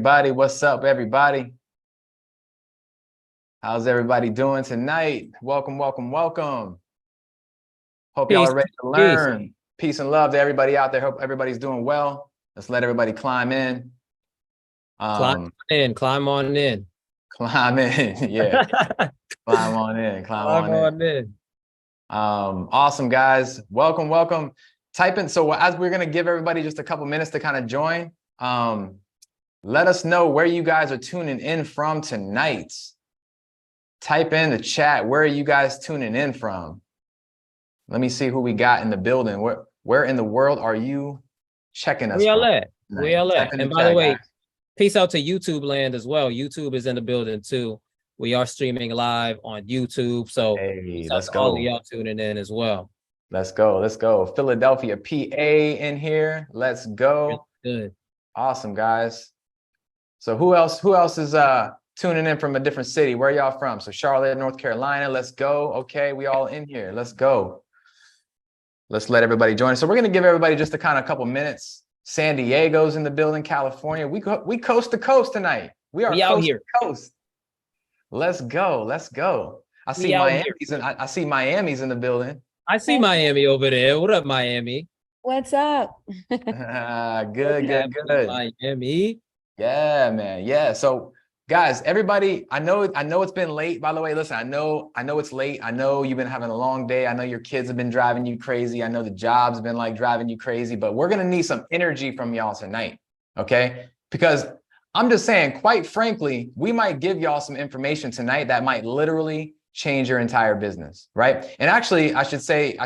everybody? What's up, everybody? How's everybody doing tonight? Welcome, welcome, welcome. Hope y'all are ready to learn. Peace and love to everybody out there. Hope everybody's doing well. Let's let everybody climb in. Climb on in. Climb in, yeah. Climb on in, climb on in. Awesome, guys. Welcome, welcome. Type in. So as we're gonna give everybody just a couple minutes to kind of join, let us know where you guys are tuning in from tonight. Type in the chat. Where are you guys tuning in from? Let me see who we got in the building. Where in the world are you checking us from? Where y'all at? And by the way, peace out to YouTube land as well. YouTube is in the building too. We are streaming live on YouTube. So hey, let's go. All of y'all tuning in as well. Let's go. Let's go. Philadelphia, PA in here. Let's go. Good. Awesome, guys. So who else is tuning in from a different city? Where y'all from? So Charlotte, North Carolina. Let's go. Okay, we all in here. Let's go. Let's let everybody join us. So we're going to give everybody just a kind of couple minutes. San Diego's in the building, California. We coast to coast tonight. We are out here. Coast. Let's go. Let's go. I see Miami's in the building. I see Miami over there. What up, Miami? What's up? Good. Miami. Yeah, man. Yeah. So guys, everybody, I know it's been late. By the way, listen, I know it's late. I know you've been having a long day. I know your kids have been driving you crazy. I know the job's been like driving you crazy, but we're going to need some energy from y'all tonight. Okay. Because I'm just saying, quite frankly, we might give y'all some information tonight that might literally change your entire business. Right. And actually, I should say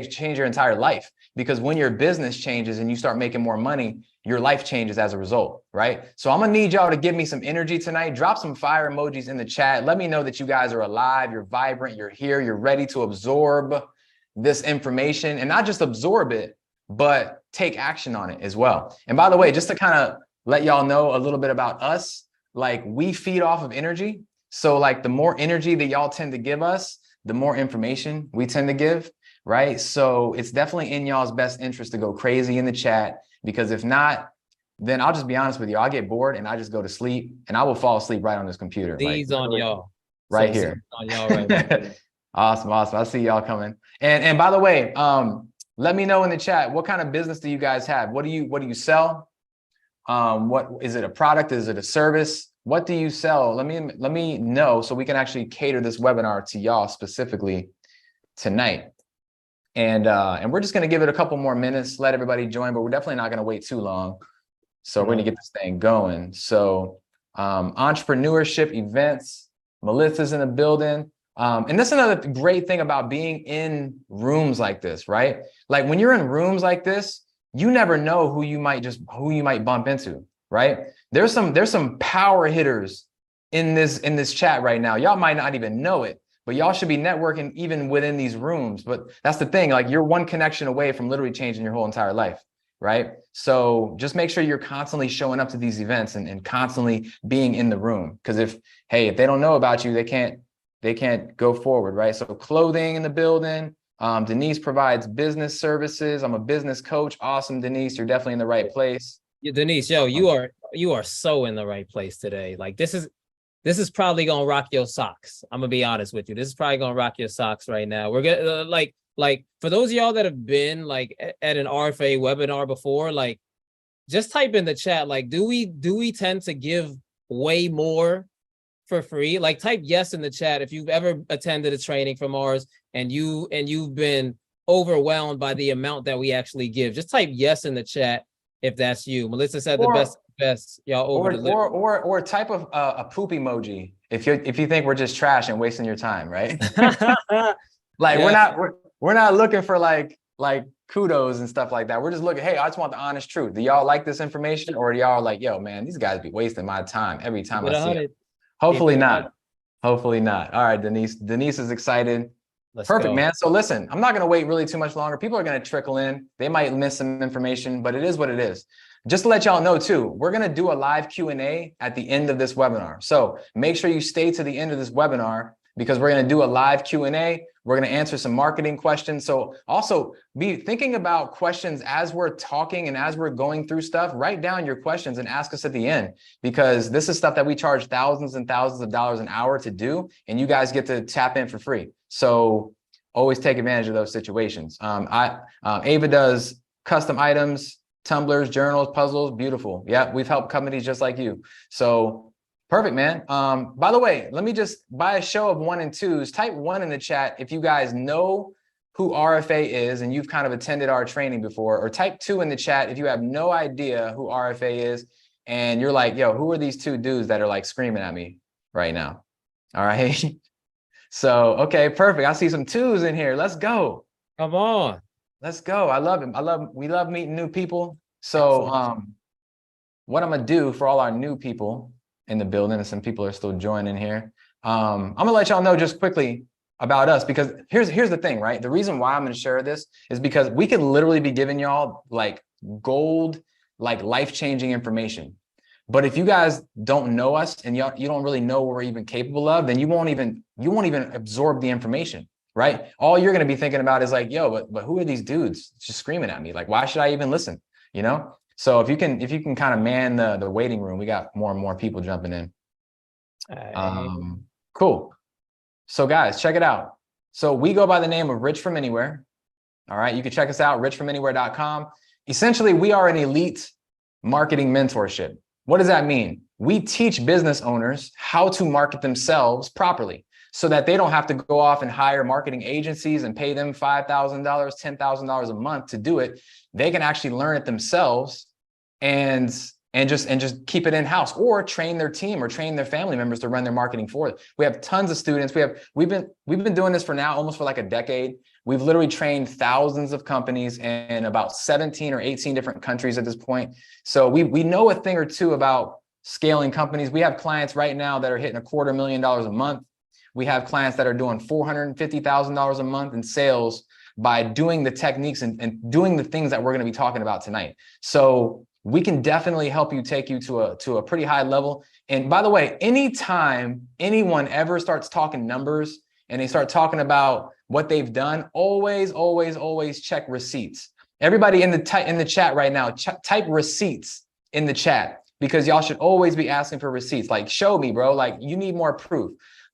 change your entire life, because when your business changes and you start making more money, your life changes as a result, right? So I'm gonna need y'all to give me some energy tonight. Drop some fire emojis in the chat. Let me know that you guys are alive, you're vibrant, you're here, you're ready to absorb this information, and not just absorb it, but take action on it as well. And by the way, just to kind of let y'all know a little bit about us, like we feed off of energy. So like the more energy that y'all tend to give us, the more information we tend to give, right? So it's definitely in y'all's best interest to go crazy in the chat, because if not, then I'll just be honest with you. I'll get bored and I just go to sleep, and I will fall asleep right on this computer. These on y'all. Right here. On y'all right now. Awesome. I see y'all coming. And by the way, let me know in the chat, what kind of business do you guys have? What do you sell? What is it, a product? Is it a service? What do you sell? Let me know so we can actually cater this webinar to y'all specifically tonight. And we're just going to give it a couple more minutes, let everybody join, but we're definitely not going to wait too long. So we're going to get this thing going. So entrepreneurship events, Melissa's in the building. And that's another great thing about being in rooms like this, right? Like when you're in rooms like this, you never know who you might bump into, right? There's some power hitters in this chat right now. Y'all might not even know it, but y'all should be networking even within these rooms. But that's the thing, like you're one connection away from literally changing your whole entire life, right? So just make sure you're constantly showing up to these events and constantly being in the room. Because if they don't know about you, they can't go forward, right? So clothing in the building. Denise provides business services. I'm a business coach. Awesome, Denise. You're definitely in the right place. Yeah, Denise, yo, you are so in the right place today. Like this is probably gonna rock your socks. I'm gonna be honest with you. This is probably gonna rock your socks right now. We're gonna like for those of y'all that have been like at an RFA webinar before, like just type in the chat, like do we tend to give way more for free? Like type yes in the chat if you've ever attended a training from ours and you've been overwhelmed by the amount that we actually give. Just type yes in the chat if that's you. Melissa said the best y'all over or type of a poop emoji if you think we're just trash and wasting your time, right? Like yeah. we're not looking for like kudos and stuff like that. We're just looking, hey, I just want the honest truth. Do y'all like this information, or do y'all like, yo man, these guys be wasting my time every time I see it? Hopefully not. Hopefully not. All right, Denise is excited. Perfect, man. So listen, I'm not going to wait really too much longer. People are going to trickle in. They might miss some information, but it is what it is. Just to let y'all know too, we're going to do a live Q&A at the end of this webinar. So make sure you stay to the end of this webinar because we're going to do a live Q&A. We're going to answer some marketing questions. So also be thinking about questions as we're talking and as we're going through stuff. Write down your questions and ask us at the end, because this is stuff that we charge thousands and thousands of dollars an hour to do, and you guys get to tap in for free. So always take advantage of those situations. Ava does custom items, tumblers, journals, puzzles. Beautiful. Yeah, we've helped companies just like you. So perfect, man. By the way, let me just, by a show of 1 and 2s, type 1 in the chat if you guys know who RFA is and you've kind of attended our training before, or type 2 in the chat if you have no idea who RFA is and you're like, yo, who are these 2 dudes that are like screaming at me right now? All right. So, okay, perfect. I see some 2s in here. Let's go. Come on. Let's go. I love him. We love meeting new people. So what I'm gonna do for all our new people in the building, and some people are still joining here. I'm gonna let y'all know just quickly about us, because here's the thing, right? The reason why I'm gonna share this is because we can literally be giving y'all like gold, like life-changing information. But if you guys don't know us and you don't really know what we're even capable of, then you won't even absorb the information, right? All you're going to be thinking about is like, yo, but who are these dudes just screaming at me? Like, why should I even listen? You know? So if you can kind of man the waiting room, we got more and more people jumping in. Cool. So guys, check it out. So we go by the name of Rich From Anywhere. All right. You can check us out, richfromanywhere.com. Essentially, we are an elite marketing mentorship. What does that mean? We teach business owners how to market themselves properly so that they don't have to go off and hire marketing agencies and pay them $5,000, $10,000 a month to do it. They can actually learn it themselves and just keep it in-house, or train their team or train their family members to run their marketing for them. We have tons of students. We've been doing this for now almost for like a decade. We've literally trained thousands of companies in about 17 or 18 different countries at this point. So we know a thing or two about scaling companies. We have clients right now that are hitting $250,000 a month. We have clients that are doing $450,000 a month in sales by doing the techniques and doing the things that we're going to be talking about tonight. So we can definitely help you, take you to a pretty high level. And by the way, anytime anyone ever starts talking numbers and they start talking about what they've done, always check receipts. Everybody in the chat right now, type receipts in the chat, because y'all should always be asking for receipts. Like, show me, bro. Like, you need more proof.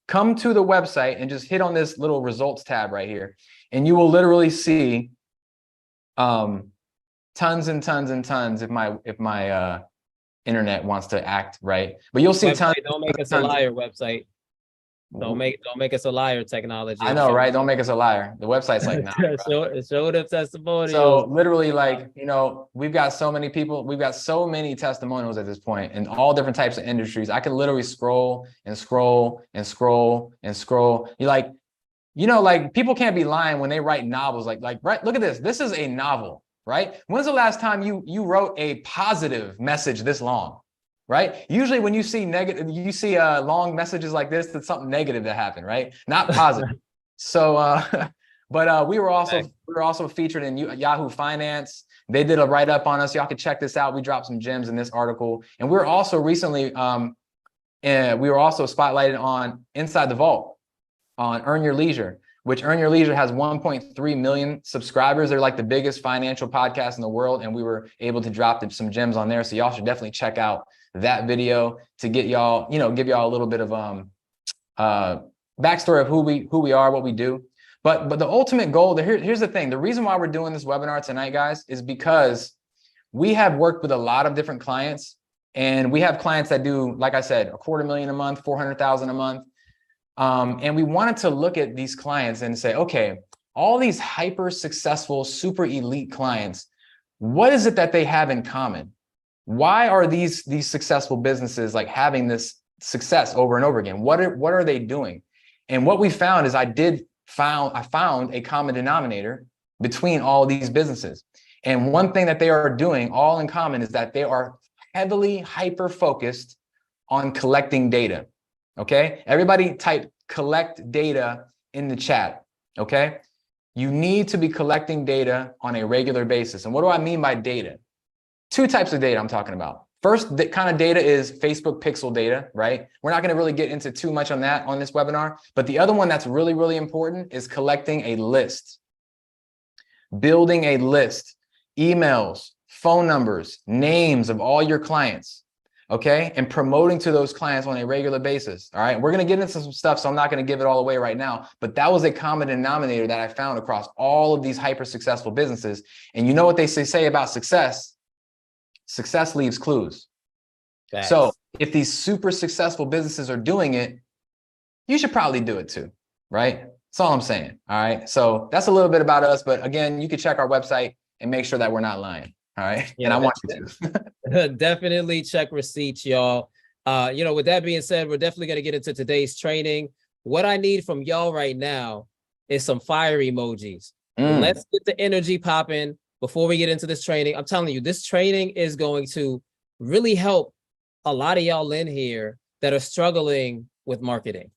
Come to the website and just hit on this little results tab right here, and you will literally see tons and tons and tons if my internet wants to act right. But you'll see tons. Don't make us a liar, website. Don't make us a liar, technology. I know, right? Don't make us a liar. The website's like, nah, show them testimonials. So literally, like, you know, we've got so many people, we've got so many testimonials at this point in all different types of industries. I can literally scroll and scroll and scroll and scroll. You like, you know, like, people can't be lying when they write novels. Like, right? Look at this. This is a novel, right? When's the last time you wrote a positive message this long? Right? Usually when you see negative, you see long messages like this, that's something negative that happened, right? Not positive. So, but we were also featured in Yahoo Finance. They did a write-up on us. Y'all can check this out. We dropped some gems in this article. And we were also recently, we were also spotlighted on Inside the Vault on Earn Your Leisure, which Earn Your Leisure has 1.3 million subscribers. They're like the biggest financial podcast in the world. And we were able to drop some gems on there. So y'all should definitely check out that video to get y'all, you know, give y'all a little bit of backstory of who we are, what we do. But the ultimate goal, here's the thing. The reason why we're doing this webinar tonight, guys, is because we have worked with a lot of different clients, and we have clients that do, like I said, $250,000 a month, 400,000 a month. And we wanted to look at these clients and say, okay, all these hyper successful, super elite clients, what is it that they have in common? Why are these successful businesses like having this success over and over again? What are they doing? And what we found is I found a common denominator between all these businesses. And one thing that they are doing all in common is that they are heavily hyper focused on collecting data. Okay, everybody type collect data in the chat. Okay, you need to be collecting data on a regular basis. And what do I mean by data? Two types of data I'm talking about. First kind of data is Facebook pixel data, right? We're not going to really get into too much on that on this webinar, but the other one that's really, really important is collecting a list, building a list, emails, phone numbers, names of all your clients, okay? And promoting to those clients on a regular basis, all right? We're going to get into some stuff, so I'm not going to give it all away right now, but that was a common denominator that I found across all of these hyper successful businesses. And you know what they say about success? Success leaves clues. Facts. So if these super successful businesses are doing it, you should probably do it too, right? That's all I'm saying. All right. So that's a little bit about us. But again, you can check our website and make sure that we're not lying. All right. Yeah, and I want you to. Definitely check receipts, y'all. With that being said, we're definitely going to get into today's training. What I need from y'all right now is some fire emojis. Let's get the energy popping before we get into this training. I'm telling you, this training is going to really help a lot of y'all in here that are struggling with marketing.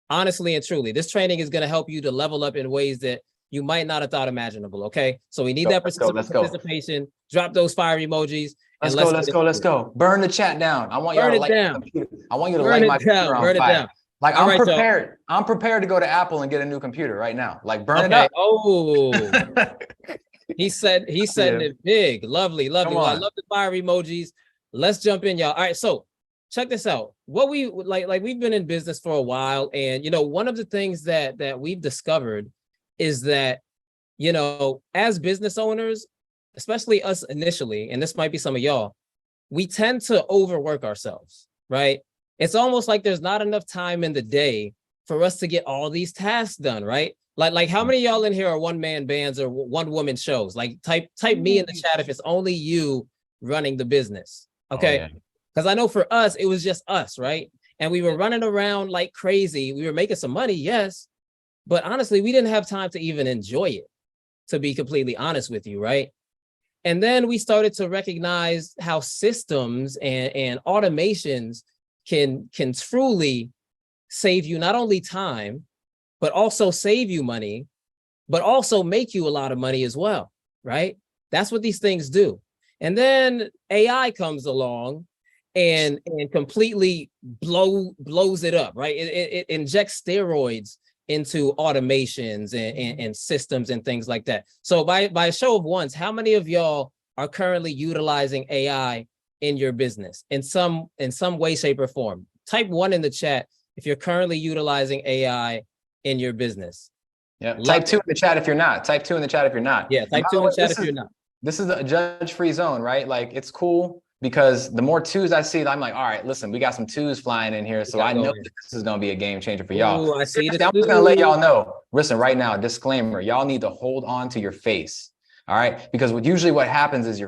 Honestly and truly, this training is going to help you to level up in ways that you might not have thought imaginable. Okay. So we need that participation. Drop those fire emojis. Let's go. Burn the chat down. I want you to light my computer. I want you to light my computer on fire. Like I'm prepared. I'm prepared to go to Apple and get a new computer right now. Like burn it up. Oh, he's setting it big. Lovely. Well, I love the fire emojis. Let's jump in, y'all. All right. So check this out. What we like we've been in business for a while. And, one of the things that we've discovered is that, as business owners, especially us initially, and this might be some of y'all, we tend to overwork ourselves, right? It's almost like there's not enough time in the day for us to get all these tasks done, right? Like how many of y'all in here are one-man bands or one-woman shows? Like type me in the chat if it's only you running the business, okay? Because I know for us, it was just us, right? And we were running around like crazy. We were making some money, yes, but honestly, we didn't have time to even enjoy it, to be completely honest with you, right? And then we started to recognize how systems and automations can truly save you not only time, but also save you money, but also make you a lot of money as well, right? That's what these things do. And then AI comes along and completely blows it up, right? It injects steroids into automations and systems and things like that. So by a show of ones, how many of y'all are currently utilizing AI in your business in some way, shape, or form? Type 1 in the chat if you're currently utilizing AI in your business. Yeah. Type 2 in the chat if you're not. Type 2 in the chat if you're not. Yeah. Type 2 in the chat if you're not. This is a judge-free zone, right? Like it's cool because the more 2s I see, I'm like, all right, listen, we got some 2s flying in here. So I know this is going to be a game changer for y'all. I see. I'm just going to let y'all know, listen, right now, disclaimer, y'all need to hold on to your face. All right. Because usually what happens is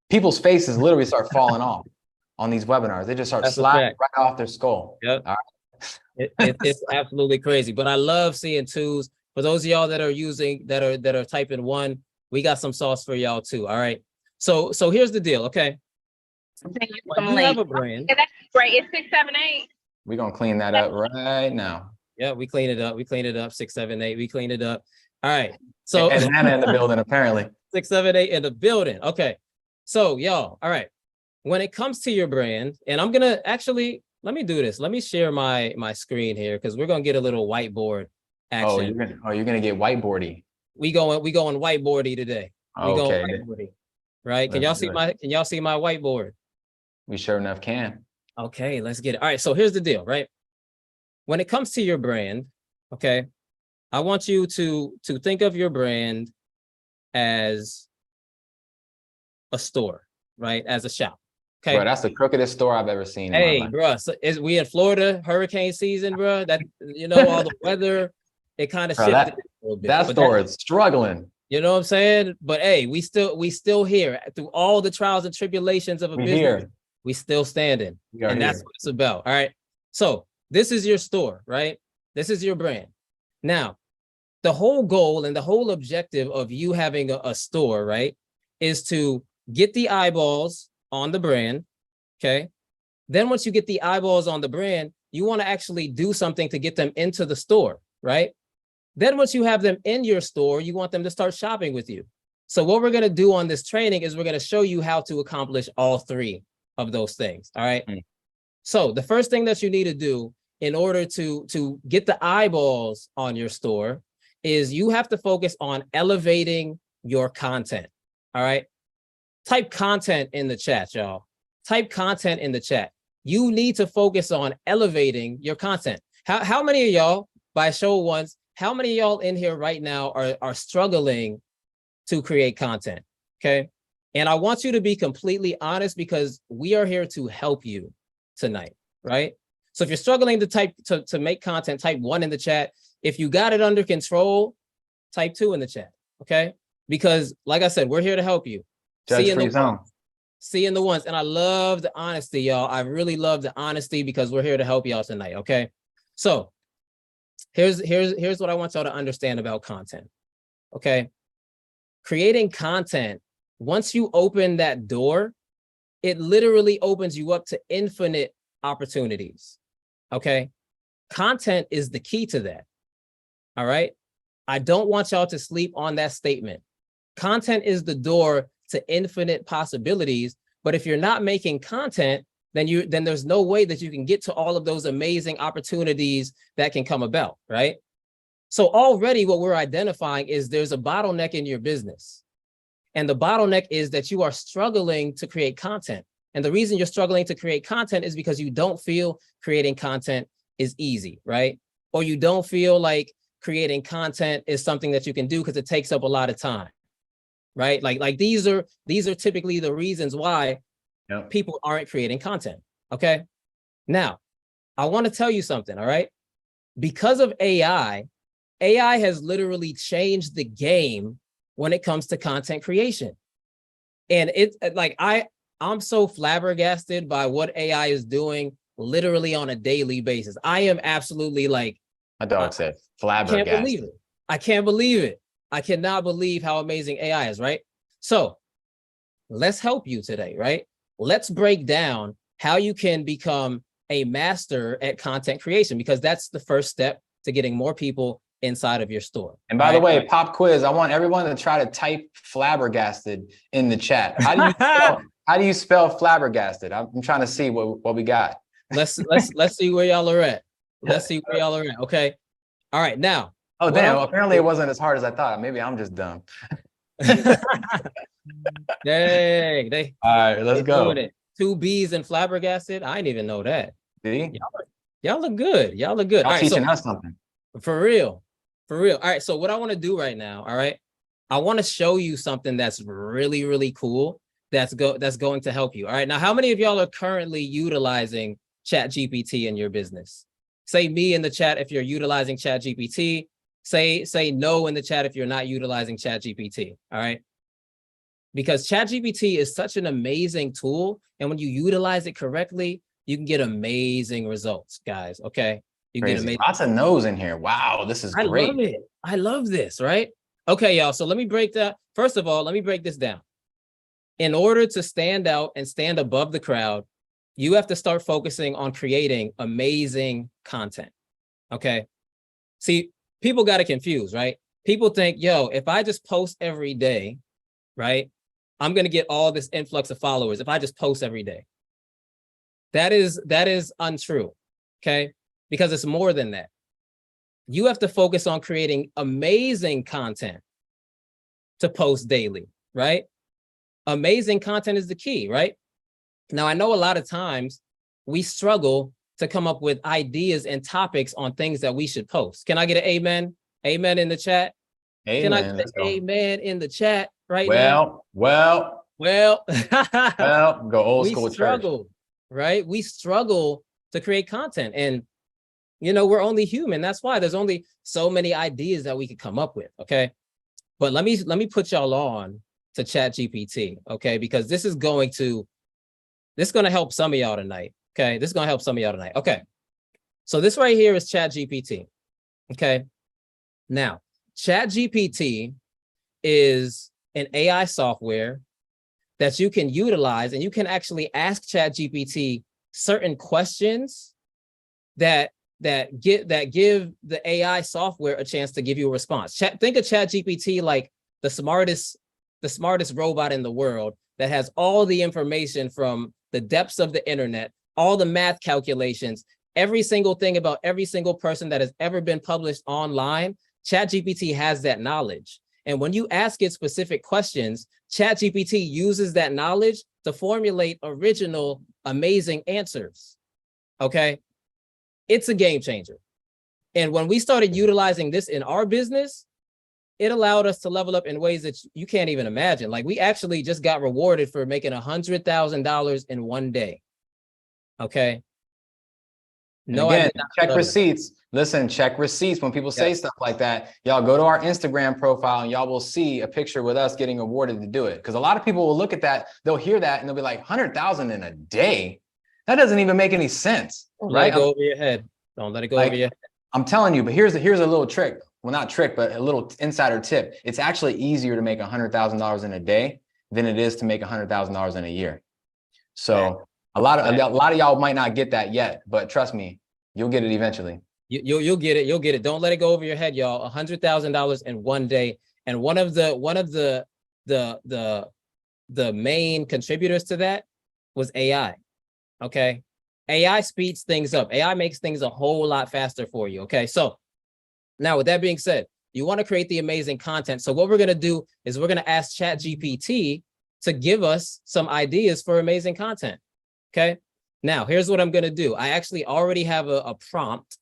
people's faces literally start falling off on these webinars. They just start sliding right off their skull. Yep. All right. It's absolutely crazy, but I love seeing 2s. For those of y'all that are typing 1, we got some sauce for y'all too. All right. So here's the deal. Okay. You have a brand. Yeah, that's great. It's 678. We're going to clean that up right now. Yeah, we clean it up. 678. We clean it up. All right. So and Hannah in the building, apparently. 678 in the building. Okay. So y'all, all right. When it comes to your brand, and I'm gonna actually let me do this. Let me share my screen here because we're gonna get a little whiteboard action. You're gonna get whiteboardy. We going whiteboardy today. We going whiteboardy. Right? Can y'all see my whiteboard? We sure enough can. Okay, let's get it. All right. So here's the deal, right? When it comes to your brand, okay, I want you to think of your brand as a store, right? As a shop. Okay. Bro, that's the crookedest store I've ever seen. Hey, bro, so we in Florida, hurricane season, bro. That all the weather, it kind of shifted a little bit. That store is struggling. You know what I'm saying? But hey, we still here through all the trials and tribulations of a business. Here. We still standing, and that's what it's about. All right. So this is your store, right? This is your brand. Now, the whole goal and the whole objective of you having a store, right, is to get the eyeballs on the brand. Okay. Then once you get the eyeballs on the brand, you want to actually do something to get them into the store, right? Then once you have them in your store, you want them to start shopping with you. So what we're going to do on this training is we're going to show you how to accomplish all three of those things. All right. Mm. So the first thing that you need to do in order to get the eyeballs on your store is you have to focus on elevating your content. All right. Type content in the chat, y'all. Type content in the chat. You need to focus on elevating your content. How many of y'all, by show of ones, how many of y'all in here right now are struggling to create content? Okay. And I want you to be completely honest because we are here to help you tonight, right? So if you're struggling to make content, type 1 in the chat. If you got it under control, type 2 in the chat, okay? Because like I said, we're here to help you. Judge-free zone. Seeing the ones. And I love the honesty, y'all. I really love the honesty because we're here to help y'all tonight, okay? So here's what I want y'all to understand about content, okay? Creating content, once you open that door, it literally opens you up to infinite opportunities, okay? Content is the key to that, all right? I don't want y'all to sleep on that statement. Content is the door to infinite possibilities, but if you're not making content, then there's no way that you can get to all of those amazing opportunities that can come about, right? So already what we're identifying is there's a bottleneck in your business. And the bottleneck is that you are struggling to create content. And the reason you're struggling to create content is because you don't feel creating content is easy, right? Or you don't feel like creating content is something that you can do because it takes up a lot of time, right? Like these are typically the reasons why people aren't creating content, okay? Now, I want to tell you something, all right? Because of AI has literally changed the game when it comes to content creation. And it's like, I'm so flabbergasted by what AI is doing literally on a daily basis. I am absolutely like, my dog said flabbergasted. I can't believe it. I can't believe it. I cannot believe how amazing AI is, right? So let's help you today, right? Let's break down how you can become a master at content creation, because that's the first step to getting more people inside of your store. And by the way, pop quiz, I want everyone to try to type flabbergasted in the chat. How do you spell flabbergasted? I'm trying to see what we got. Let's see where y'all are at. Let's see where y'all are at. Okay. All right. Now. Oh, damn. Apparently it wasn't as hard as I thought. Maybe I'm just dumb. Dang. All right, let's go. 2 B's and flabbergasted. I didn't even know that. See? Y'all look good. Y'all look good. Y'all teaching us something. For real. For real. All right. So what I want to do right now, all right, I want to show you something that's really, really cool. That's going to help you. All right. Now, how many of y'all are currently utilizing ChatGPT in your business? Say me in the chat if you're utilizing ChatGPT. Say no in the chat if you're not utilizing ChatGPT. All right. Because ChatGPT is such an amazing tool. And when you utilize it correctly, you can get amazing results, guys. Okay. You get amazing. Lots of no's in here. Wow, this is great. I love it. I love this, right? Okay, y'all. So let me break that. First of all, let me break this down. In order to stand out and stand above the crowd, you have to start focusing on creating amazing content. Okay. See, people got it confused, right? People think, yo, if I just post every day, right, I'm going to get all this influx of followers if I just post every day. That is untrue. Okay. Because it's more than that. You have to focus on creating amazing content to post daily, right? Amazing content is the key, right? Now, I know a lot of times we struggle to come up with ideas and topics on things that we should post. Can I get an amen? Amen in the chat? Amen. Can I get an amen in the chat right now? Well, go old school church. Struggle, right? We struggle to create content, and you know, we're only human. That's why there's only so many ideas that we could come up with. Okay. But let me put y'all on to ChatGPT. Okay. Because this is going to help some of y'all tonight. Okay. This is going to help some of y'all tonight. Okay. So this right here is ChatGPT. Okay. Now, ChatGPT is an AI software that you can utilize, and you can actually ask ChatGPT certain questions that give the AI software a chance to give you a response. Think of ChatGPT like the smartest robot in the world that has all the information from the depths of the internet, all the math calculations, every single thing about every single person that has ever been published online. ChatGPT has that knowledge. And when you ask it specific questions, ChatGPT uses that knowledge to formulate original, amazing answers. Okay. It's a game changer. And when we started utilizing this in our business, it allowed us to level up in ways that you can't even imagine. Like, we actually just got rewarded for making $100,000 in one day. Okay. No, again, check receipts. Listen, check receipts. When people say stuff like that, y'all go to our Instagram profile and y'all will see a picture with us getting awarded to do it. Because a lot of people will look at that, they'll hear that and they'll be like, 100,000 in a day? That doesn't even make any sense. Don't right? Let it go over your head. Don't let it go over your head. I'm telling you, but here's a little trick. Well, not trick, but a little insider tip. It's actually easier to make $100,000 in a day than it is to make $100,000 in a year. So a lot of y'all might not get that yet, but trust me, you'll get it eventually. You'll get it. You'll get it. Don't let it go over your head, y'all. $100,000 in one day. And one of the main contributors to that was AI. Okay. AI speeds things up. AI makes things a whole lot faster for you. Okay. So now, with that being said, you want to create the amazing content. So what we're going to do is we're going to ask ChatGPT to give us some ideas for amazing content. Okay. Now, here's what I'm going to do. I actually already have a prompt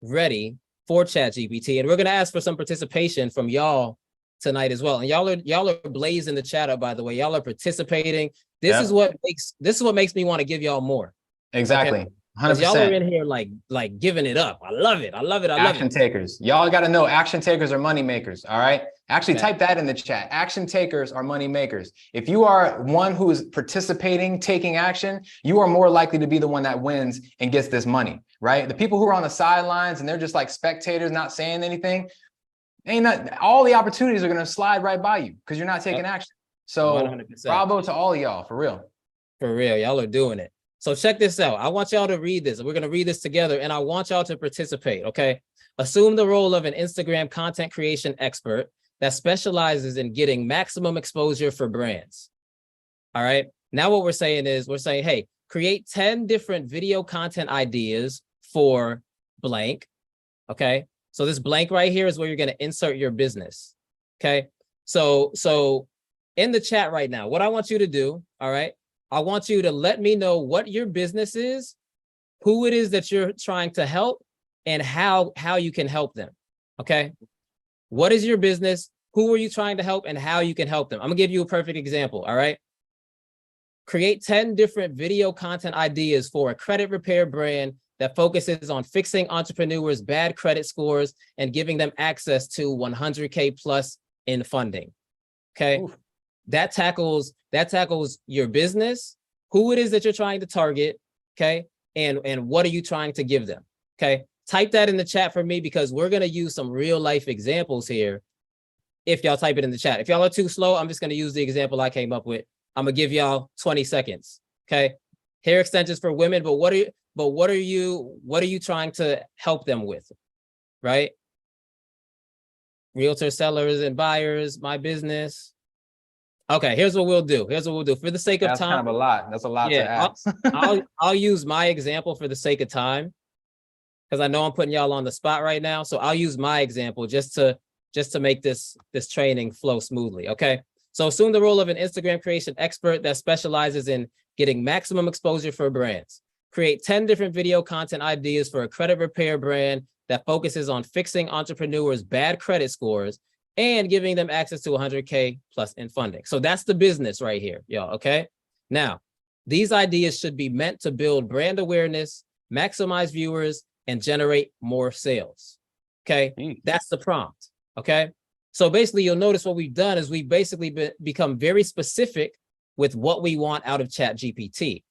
ready for ChatGPT, and we're going to ask for some participation from y'all tonight as well. And y'all are blazing the chat up, by the way. Y'all are participating. This is what makes me want to give y'all more. Exactly. Okay? 100%. Y'all are in here like giving it up. I love it. I love it. I love action takers. Y'all got to know action takers are money makers. All right. Actually, type that in the chat. Action takers are money makers. If you are one who is participating, taking action, you are more likely to be the one that wins and gets this money. Right. The people who are on the sidelines and they're just like spectators, not saying anything, all the opportunities are going to slide right by you because you're not taking action. So 100%. Bravo to all of y'all, for real. For real. Y'all are doing it. So check this out. I want y'all to read this. We're going to read this together, and I want y'all to participate, okay? Assume the role of an Instagram content creation expert that specializes in getting maximum exposure for brands. All right? Now what we're saying is, hey, create 10 different video content ideas for blank, okay? So this blank right here is where you're going to insert your business, okay? So in the chat right now, what I want you to do, all right? I want you to let me know what your business is, who it is that you're trying to help, and how you can help them. Okay. What is your business? Who are you trying to help and how you can help them? I'm gonna give you a perfect example. All right. Create 10 different video content ideas for a credit repair brand that focuses on fixing entrepreneurs' bad credit scores and giving them access to 100K plus in funding. Okay. Oof. That tackles your business, who it is that you're trying to target, okay? And what are you trying to give them, okay? Type that in the chat for me because we're going to use some real life examples here if y'all type it in the chat. If y'all are too slow, I'm just going to use the example I came up with. I'm going to give y'all 20 seconds, okay? Hair extensions for women, but what are you trying to help them with, right? Realtor sellers and buyers, my business. Okay, here's what we'll do. For the sake of time. That's kind of a lot. That's a lot to ask. I'll use my example for the sake of time, because I know I'm putting y'all on the spot right now. So I'll use my example just to make this training flow smoothly. Okay. So assume the role of an Instagram creation expert that specializes in getting maximum exposure for brands. Create 10 different video content ideas for a credit repair brand that focuses on fixing entrepreneurs' bad credit scores and giving them access to 100K plus in funding. So that's the business right here, y'all, okay? Now, these ideas should be meant to build brand awareness, maximize viewers, and generate more sales, okay? That's the prompt, okay? So basically, you'll notice what we've done is we've basically become very specific with what we want out of ChatGPT.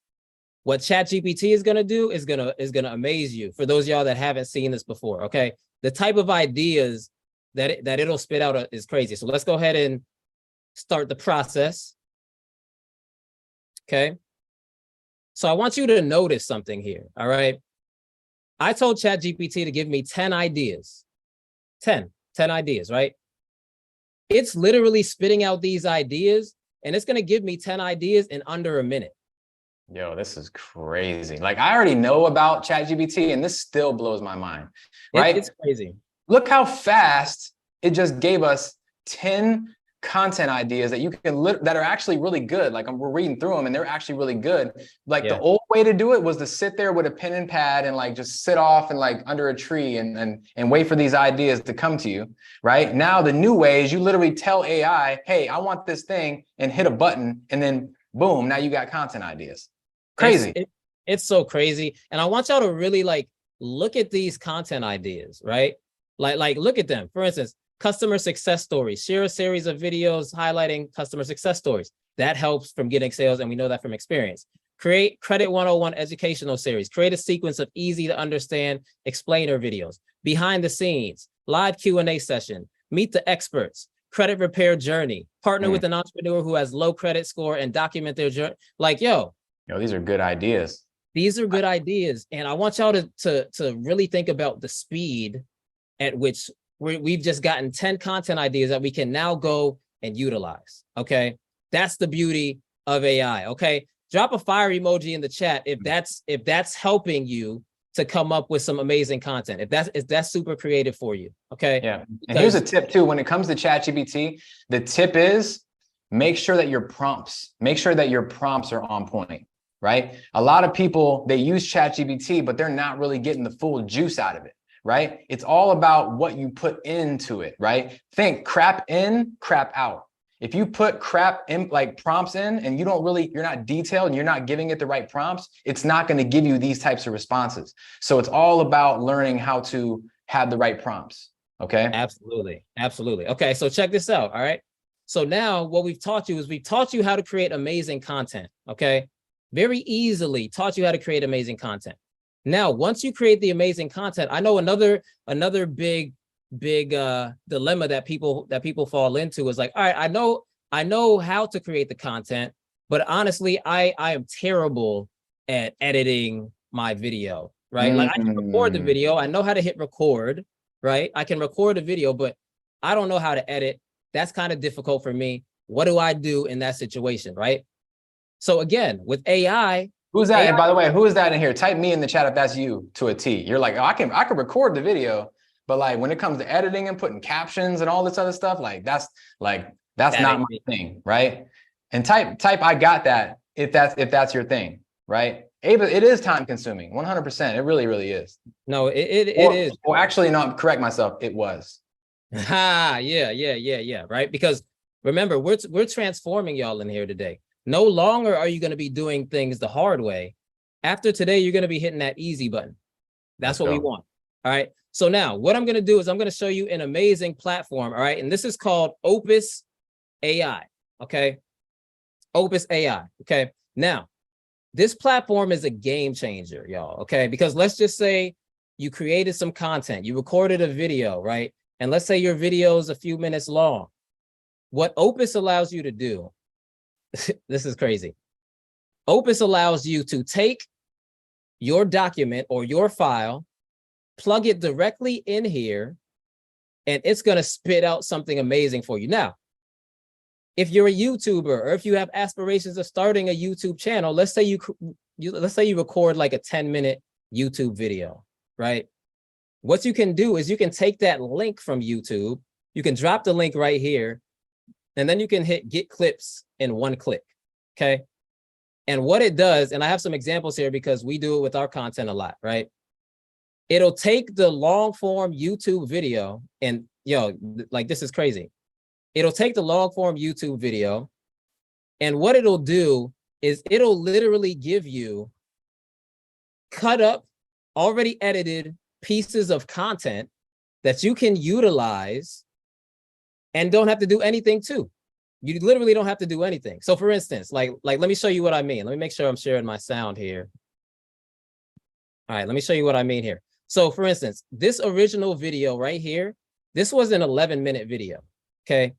What ChatGPT is gonna do is gonna amaze you, for those of y'all that haven't seen this before, okay? The type of ideas that it'll spit out is crazy. So let's go ahead and start the process. Okay. So I want you to notice something here. All right. I told ChatGPT to give me 10 ideas. 10 ideas, right? It's literally spitting out these ideas, and it's going to give me 10 ideas in under a minute. Yo, this is crazy. Like I already know about ChatGPT and this still blows my mind, right? It's crazy. Look how fast it just gave us 10 content ideas that you can that are actually really good. Like we're reading through them and they're actually really good. Like the old way to do it was to sit there with a pen and pad and like just sit off and like under a tree and wait for these ideas to come to you, right? Now the new way is you literally tell AI, hey, I want this thing, and hit a button, and then boom, now you got content ideas. Crazy. It's so crazy. And I want y'all to really like look at these content ideas, right? Like look at them. For instance, customer success stories. Share a series of videos highlighting customer success stories. That helps from getting sales, and we know that from experience. Create Credit 101 educational series. Create a sequence of easy to understand explainer videos. Behind the scenes, live Q&A session. Meet the experts. Credit repair journey. Partner with an entrepreneur who has low credit score and document their journey. Like, yo, these are good ideas. These are good ideas. And I want y'all to really think about the speed at which we've just gotten 10 content ideas that we can now go and utilize. Okay. That's the beauty of AI. Okay. Drop a fire emoji in the chat if that's helping you to come up with some amazing content. If that's super creative for you. Okay. Yeah. And here's a tip too. When it comes to ChatGPT, the tip is make sure that your prompts are on point, right? A lot of people, they use ChatGPT, but they're not really getting the full juice out of it. Right? It's all about what you put into it, right? Think crap in, crap out. If you put crap in, like prompts in, and you're not detailed and you're not giving it the right prompts, it's not going to give you these types of responses. So it's all about learning how to have the right prompts. Okay. Absolutely. Absolutely. Okay. So check this out. All right. So now what we've taught you is we've taught you how to create amazing content. Okay. Very easily taught you how to create amazing content. Now, once you create the amazing content, I know another big dilemma that people fall into is like, all right, I know how to create the content, but honestly, I am terrible at editing my video, right? Like I can record the video, I know how to hit record, right? I can record a video, but I don't know how to edit. That's kind of difficult for me. What do I do in that situation, right? So again, with AI. Who's that? And by the way, who is that in here? Type me in the chat if that's you to a T. You're like, oh, I can record the video, but like when it comes to editing and putting captions and all this other stuff, like that's not my thing, right? And type I got that if that's your thing, right? Ava, it is time consuming, 100%. It really, really is. No, it is. Well, actually, no, correct myself. It was. Yeah. Right. Because remember, we're transforming y'all in here today. No longer are you going to be doing things the hard way. After today, you're going to be hitting that easy button. That's what we want. All right. So now what I'm going to do is I'm going to show you an amazing platform. All right. And this is called Opus AI. Okay. Opus AI. Okay. Now, this platform is a game changer, y'all. Okay. Because let's just say you created some content, you recorded a video, right? And let's say your video is a few minutes long. What Opus allows you to do, this is crazy. Opus allows you to take your document or your file, plug it directly in here, and it's going to spit out something amazing for you. Now, if you're a YouTuber or if you have aspirations of starting a YouTube channel, let's say you record like a 10-minute YouTube video, right? What you can do is you can take that link from YouTube, you can drop the link right here, and then you can hit get clips in one click, okay? And what it does, and I have some examples here because we do it with our content a lot, right? It'll take the long form YouTube video and, like this is crazy. It'll take the long form YouTube video, and what it'll do is it'll literally give you cut up, already edited pieces of content that you can utilize and don't have to do anything to. You literally don't have to do anything. So for instance, like let me show you what I mean. Let me make sure I'm sharing my sound here. All right, let me show you what I mean here. So for instance, this original video right here, this was an 11-minute video, okay?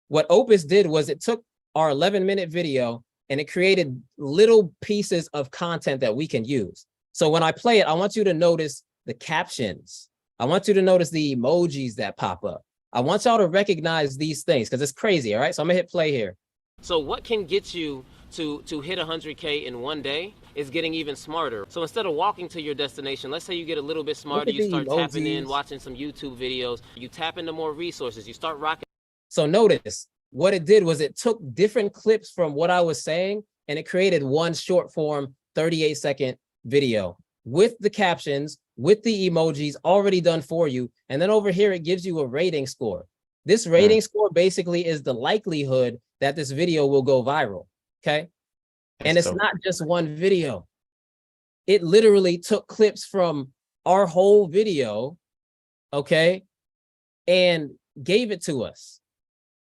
What Opus did was it took our 11-minute video and it created little pieces of content that we can use. So when I play it, I want you to notice the captions. I want you to notice the emojis that pop up. I want y'all to recognize these things because it's crazy, all right? So I'm gonna hit play here. So what can get you to hit 100K in one day is getting even smarter. So instead of walking to your destination, let's say you get a little bit smarter, you start tapping in, watching some YouTube videos, you tap into more resources, you start rocking. So notice what it did was it took different clips from what I was saying and it created one short form 38-second video with the captions, with the emojis already done for you. And then over here, it gives you a rating score. This rating score basically is the likelihood that this video will go viral. Okay. And it's not just one video. It literally took clips from our whole video, okay, and gave it to us.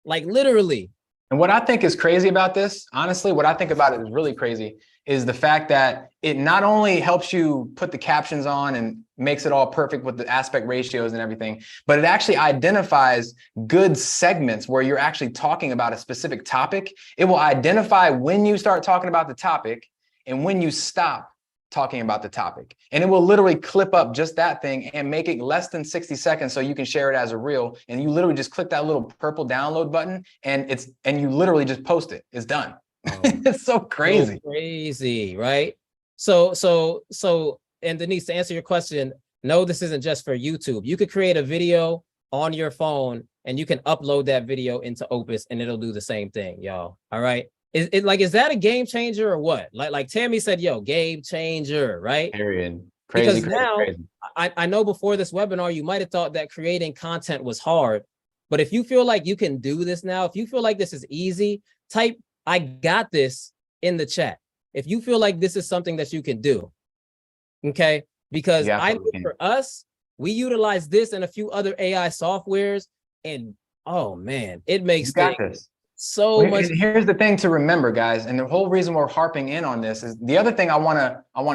Like literally. And what I think is crazy about this, honestly, what I think about it is really crazy, is the fact that it not only helps you put the captions on and makes it all perfect with the aspect ratios and everything, but it actually identifies good segments where you're actually talking about a specific topic. It will identify when you start talking about the topic and when you stop talking about the topic. And it will literally clip up just that thing and make it less than 60 seconds so you can share it as a reel. And you literally just click that little purple download button and you literally just post it. It's done. It's so crazy. So crazy, right? So, and Denise, to answer your question, no, this isn't just for YouTube. You could create a video on your phone and you can upload that video into Opus and it'll do the same thing, y'all. All right. Is that a game changer or what? Like Tammy said, yo, game changer, right? Period. Crazy, because now I know before this webinar, you might have thought that creating content was hard, but if you feel like you can do this now, if you feel like this is easy, type "I got this" in the chat. If you feel like this is something that you can do, okay? Because I know for us, we utilize this and a few other AI softwares, and oh man, it makes things so much. Here's the thing to remember, guys, and the whole reason we're harping in on this is the other thing I want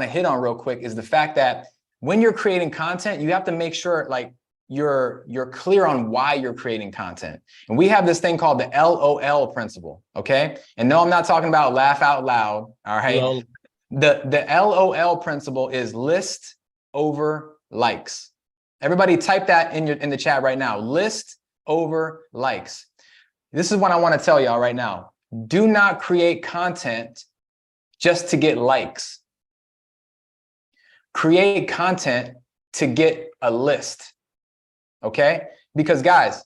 to hit on real quick is the fact that when you're creating content, you have to make sure like you're clear on why you're creating content. And we have this thing called the LOL principle, okay? And no, I'm not talking about laugh out loud, all right? No. The LOL principle is list over likes. Everybody type that in the chat right now. List over likes. This is what I want to tell y'all right now. Do not create content just to get likes. Create content to get a list. Okay? Because guys,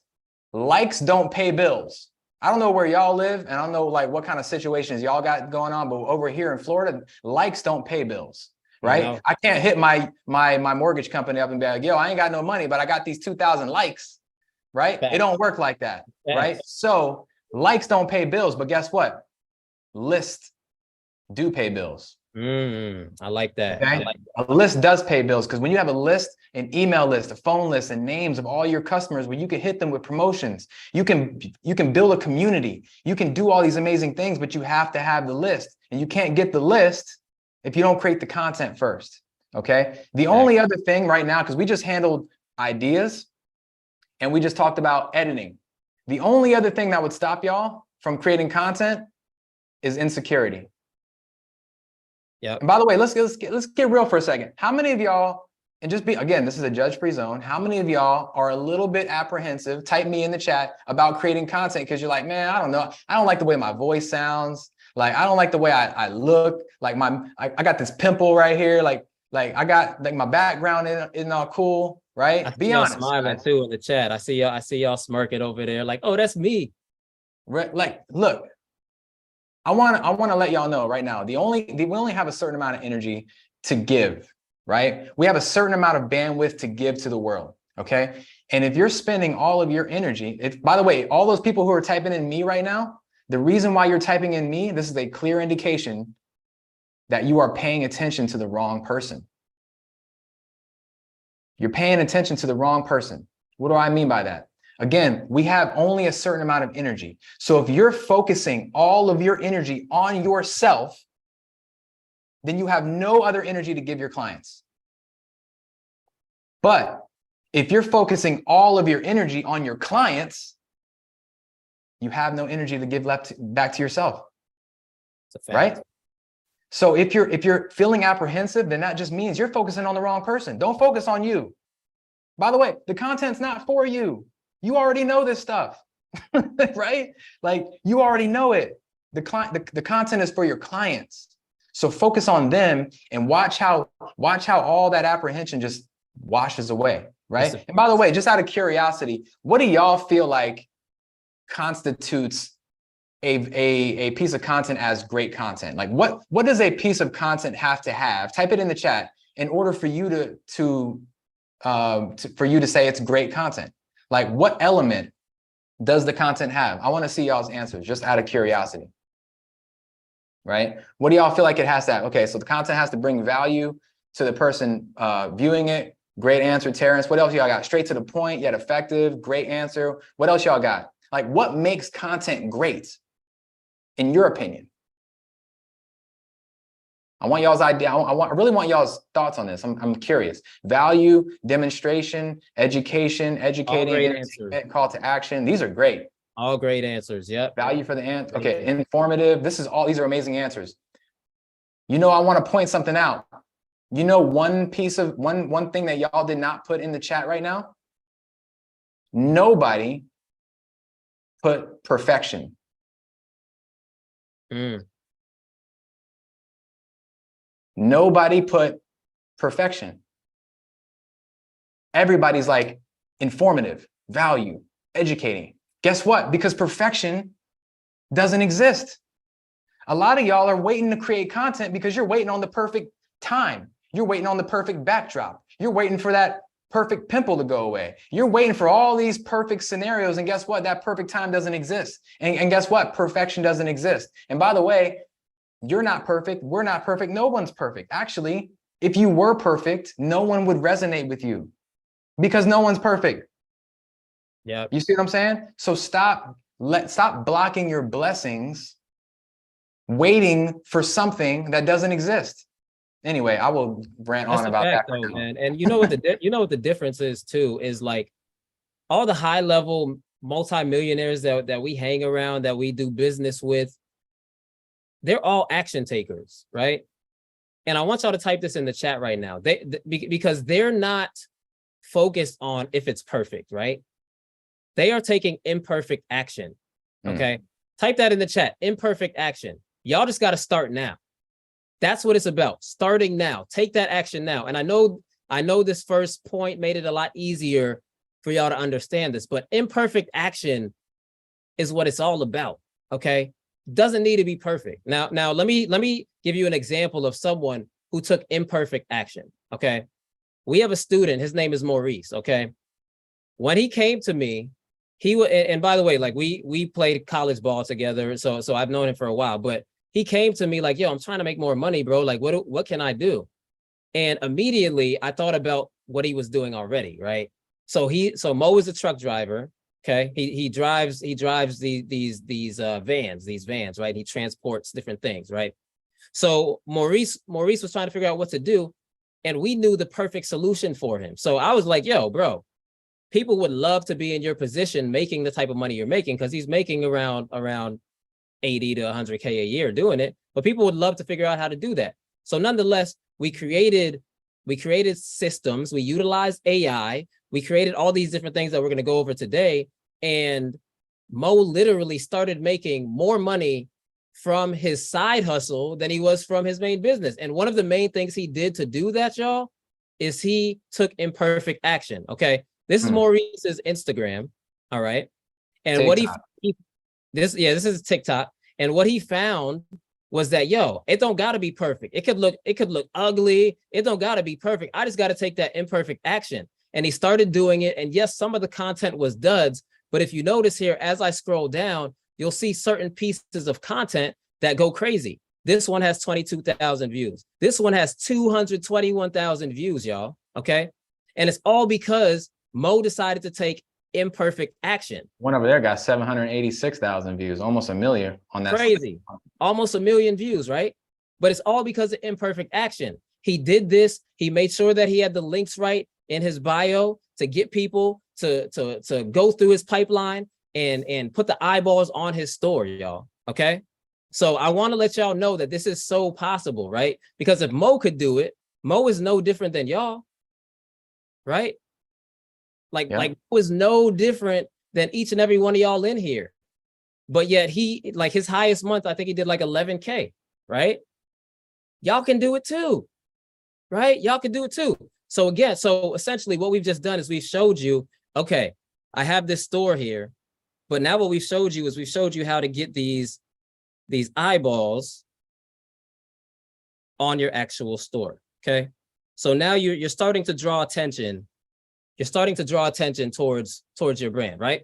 likes don't pay bills. I don't know where y'all live and I don't know like what kind of situations y'all got going on, but over here in Florida, likes don't pay bills, right? No. I can't hit my mortgage company up and be like, yo, I ain't got no money, but I got these 2,000 likes, right? It don't work like that, right? So likes don't pay bills, but guess what? Lists do pay bills. I like that. Okay? I like that. A list does pay bills because when you have a list, an email list, a phone list, and names of all your customers where you can hit them with promotions, you can build a community, you can do all these amazing things, but you have to have the list. And you can't get the list if you don't create the content first. Okay. The only other thing right now, because we just handled ideas and we just talked about editing. The only other thing that would stop y'all from creating content is insecurity. Yeah. And by the way, let's get real for a second. How many of y'all, and just be, again, this is a judge-free zone. How many of y'all are a little bit apprehensive? Type me in the chat about creating content because you're like, man, I don't know. I don't like the way my voice sounds. Like, I don't like the way I look. Like I got this pimple right here. Like I got like my background isn't all cool, right? Be honest. Smiling too in the chat. I see y'all smirking over there. Like, oh, that's me. Right. Like, look. I want to let y'all know right now, we only have a certain amount of energy to give, right? We have a certain amount of bandwidth to give to the world, okay? And if you're spending all of your energy, by the way, all those people who are typing in me right now, the reason why you're typing in me, this is a clear indication that you are paying attention to the wrong person. You're paying attention to the wrong person. What do I mean by that? Again, we have only a certain amount of energy. So if you're focusing all of your energy on yourself, then you have no other energy to give your clients. But if you're focusing all of your energy on your clients, you have no energy to give back to yourself. Right? So if you're feeling apprehensive, then that just means you're focusing on the wrong person. Don't focus on you. By the way, the content's not for you. You already know this stuff, right? Like you already know it. the content is for your clients. So focus on them and watch how all that apprehension just washes away, right? And by the way, just out of curiosity, what do y'all feel like constitutes a piece of content as great content? Like what does a piece of content have to have? Type it in the chat in order for you to say it's great content. Like what element does the content have? I want to see y'all's answers just out of curiosity. Right? What do y'all feel like it has to have? Okay, so the content has to bring value to the person viewing it. Great answer, Terrence. What else y'all got? Straight to the point, yet effective. Great answer. What else y'all got? Like what makes content great in your opinion? I want y'all's idea. I really want y'all's thoughts on this. I'm curious. Value, demonstration, education, educating, entertainment, call to action. These are great. All great answers. Yep. Value for the answer. Okay, informative. These are amazing answers. I want to point something out. One thing that y'all did not put in the chat right now. Nobody put perfection. Nobody put perfection. Everybody's like informative, value, educating. Guess what? Because perfection doesn't exist. A lot of y'all are waiting to create content because you're waiting on the perfect time. You're waiting on the perfect backdrop. You're waiting for that perfect pimple to go away. You're waiting for all these perfect scenarios. And guess what? That perfect time doesn't exist. And guess what? Perfection doesn't exist. And by the way, you're not perfect. We're not perfect. No one's perfect. Actually, if you were perfect, no one would resonate with you because no one's perfect. Yeah. You see what I'm saying? So stop blocking your blessings, waiting for something that doesn't exist. Anyway, I will rant on about that. Though, man. And you know what the difference is too, is like all the high level multimillionaires that we hang around, that we do business with, they're all action takers, right? And I want y'all to type this in the chat right now. Because they're not focused on if it's perfect, right? They are taking imperfect action. Okay. Type that in the chat. Imperfect action. Y'all just got to start now. That's what it's about. Starting now. Take that action now. And I know this first point made it a lot easier for y'all to understand this, but imperfect action is what it's all about. Okay. Doesn't need to be perfect. Now let me give you an example of someone who took imperfect action. Okay. We have a student, his name is Maurice. Okay. When he came to me, and by the way, like we played college ball together. So I've known him for a while, but he came to me like, yo, I'm trying to make more money, bro. Like, what can I do? And immediately I thought about what he was doing already. Right. So Mo is a truck driver. Okay. He drives these vans, right? He transports different things. Right. So Maurice was trying to figure out what to do. And we knew the perfect solution for him. So I was like, yo, bro, people would love to be in your position making the type of money you're making, because he's making around 80 to 100K a year doing it. But people would love to figure out how to do that. So nonetheless, we created systems, we utilized AI, we created all these different things that we're going to go over today. And Mo literally started making more money from his side hustle than he was from his main business. And one of the main things he did to do that, y'all, is he took imperfect action. Okay. This is Maurice's Instagram. All right. And TikTok. This is TikTok. And what he found was that, yo, it don't gotta be perfect. It could look ugly. It don't gotta be perfect. I just gotta take that imperfect action. And he started doing it. And yes, some of the content was duds, but if you notice here, as I scroll down, you'll see certain pieces of content that go crazy. This one has 22,000 views. This one has 221,000 views, y'all. Okay. And it's all because Mo decided to take imperfect action. One over there got 786,000 views, almost a million on that. Crazy. Almost a million views, right? But it's all because of imperfect action. He did this. He made sure that he had the links right in his bio to get people to go through his pipeline and put the eyeballs on his story, y'all. Okay. So I want to let y'all know that this is so possible, right? Because if Mo could do it, Mo is no different than y'all, right? Like Mo is no different than each and every one of y'all in here. but yet he, like his highest month, I think he did like 11K, right? Y'all can do it too, right? Y'all can do it too. So again, so essentially what we've just done is we've showed you, okay, I have this store here, but now what we've showed you is we've showed you how to get these eyeballs on your actual store, okay? So now you're starting to draw attention. You're starting to draw attention towards your brand, right?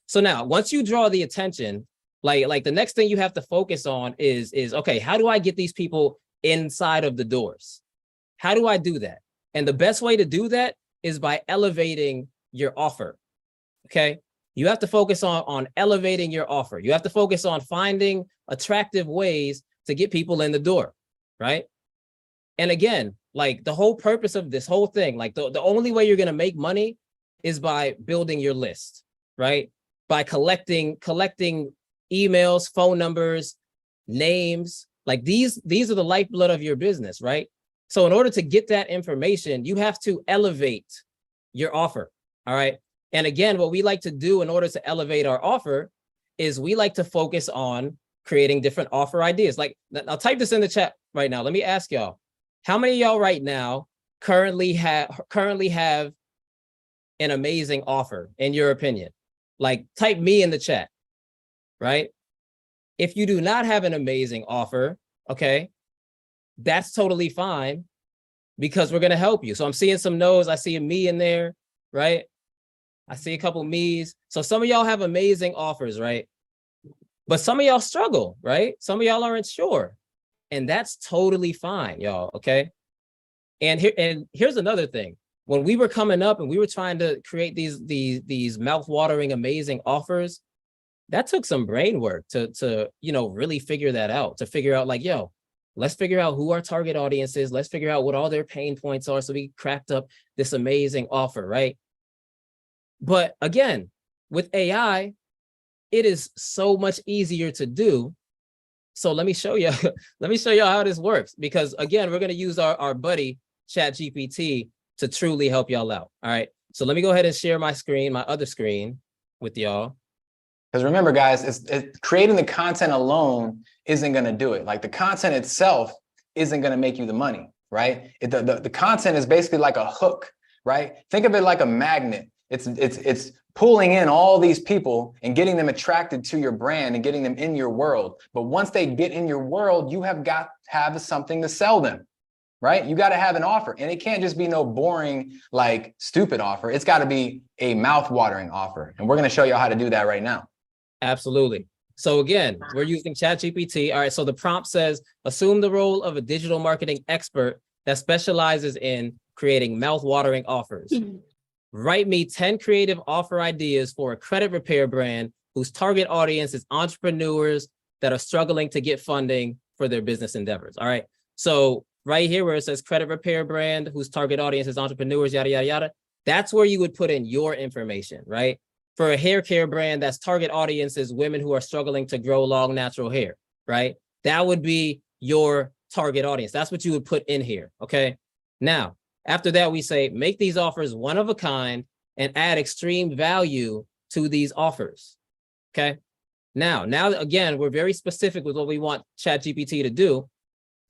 So now, once you draw the attention, like the next thing you have to focus on is okay, how do I get these people inside of the doors? How do I do that? And the best way to do that is by elevating your offer, okay? You have to focus on elevating your offer. You have to focus on finding attractive ways to get people in the door, right? And again, like the whole purpose of this whole thing, like the only way you're going to make money is by building your list, right? By collecting emails, phone numbers, names, like these are the lifeblood of your business, right? So in order to get that information, you have to elevate your offer, all right? And again, what we like to do in order to elevate our offer is we like to focus on creating different offer ideas. Like, I'll type this in the chat right now. Let me ask y'all, how many of y'all right now currently have an amazing offer, in your opinion? Like, type me in the chat, right? If you do not have an amazing offer, okay, that's totally fine, because we're going to help you. So I'm seeing some no's. I see a me in there, right? I see a couple me's. So some of y'all have amazing offers, right? But some of y'all struggle, right? Some of y'all aren't sure. And that's totally fine, y'all, okay? And here's another thing. When we were coming up and we were trying to create these mouth-watering, amazing offers, that took some brain work to really figure that out, to figure out like, yo, let's figure out who our target audience is. Let's figure out what all their pain points are. So we cracked up this amazing offer, right? But again, with AI, it is so much easier to do. So let me show you, how this works, because again, we're going to use our buddy ChatGPT to truly help y'all out. All right. So let me go ahead and share my screen, my other screen with y'all. Because remember, guys, creating the content alone isn't going to do it. Like the content itself isn't going to make you the money, right? The content is basically like a hook, right? Think of it like a magnet. It's pulling in all these people and getting them attracted to your brand and getting them in your world. But once they get in your world, you have got to have something to sell them, right? You got to have an offer, and it can't just be no boring, like stupid offer. It's got to be a mouth-watering offer. And we're going to show you how to do that right now. Absolutely. So again, we're using ChatGPT. All right. So the prompt says, assume the role of a digital marketing expert that specializes in creating mouth-watering offers. Write me 10 creative offer ideas for a credit repair brand whose target audience is entrepreneurs that are struggling to get funding for their business endeavors. All right. So right here where it says credit repair brand whose target audience is entrepreneurs, yada, yada, yada, that's where you would put in your information, right? For a hair care brand, that's target audience is women who are struggling to grow long, natural hair, right? That would be your target audience. That's what you would put in here, okay? Now, after that, we say, make these offers one of a kind and add extreme value to these offers, okay? Now, again, we're very specific with what we want ChatGPT to do.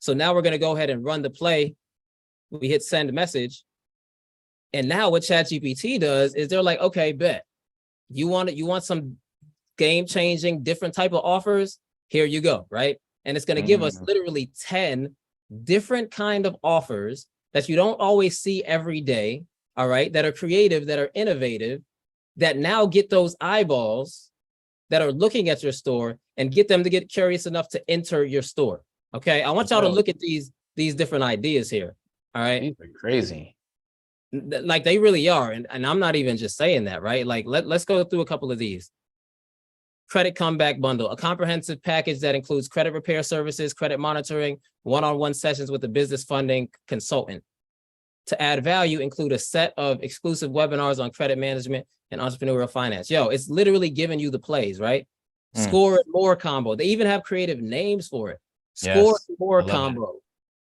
So now we're going to go ahead and run the play. We hit send message. And now what ChatGPT does is they're like, okay, bet. You want some game-changing, different type of offers? Here you go, right? And it's going to give us literally 10 different kind of offers that you don't always see every day, all right, that are creative, that are innovative, that now get those eyeballs that are looking at your store and get them to get curious enough to enter your store, okay? I want y'all to look at these different ideas here, all right? These are crazy. Like they really are. And I'm not even just saying that, right? Like let's go through a couple of these. Credit comeback bundle, a comprehensive package that includes credit repair services, credit monitoring, one-on-one sessions with a business funding consultant. To add value, include a set of exclusive webinars on credit management and entrepreneurial finance. Yo, it's literally giving you the plays, right? Score and more combo. They even have creative names for it. Score and more combo.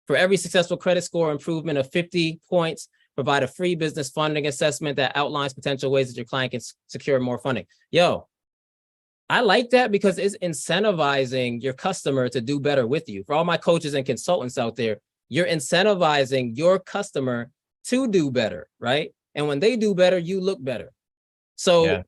For every successful credit score improvement of 50 points, provide a free business funding assessment that outlines potential ways that your client can secure more funding. Yo, I like that because it's incentivizing your customer to do better with you. For all my coaches and consultants out there, you're incentivizing your customer to do better, right? And when they do better, you look better. So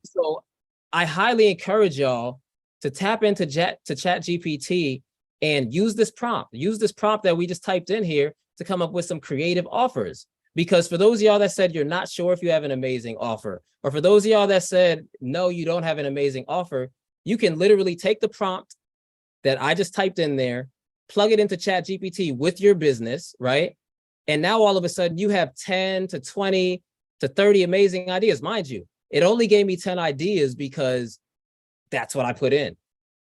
I highly encourage y'all to tap into ChatGPT and use this prompt. Use this prompt that we just typed in here to come up with some creative offers. Because for those of y'all that said you're not sure if you have an amazing offer, or for those of y'all that said, no, you don't have an amazing offer, you can literally take the prompt that I just typed in there, plug it into ChatGPT with your business, right? And now all of a sudden you have 10 to 20 to 30 amazing ideas. Mind you, it only gave me 10 ideas because that's what I put in.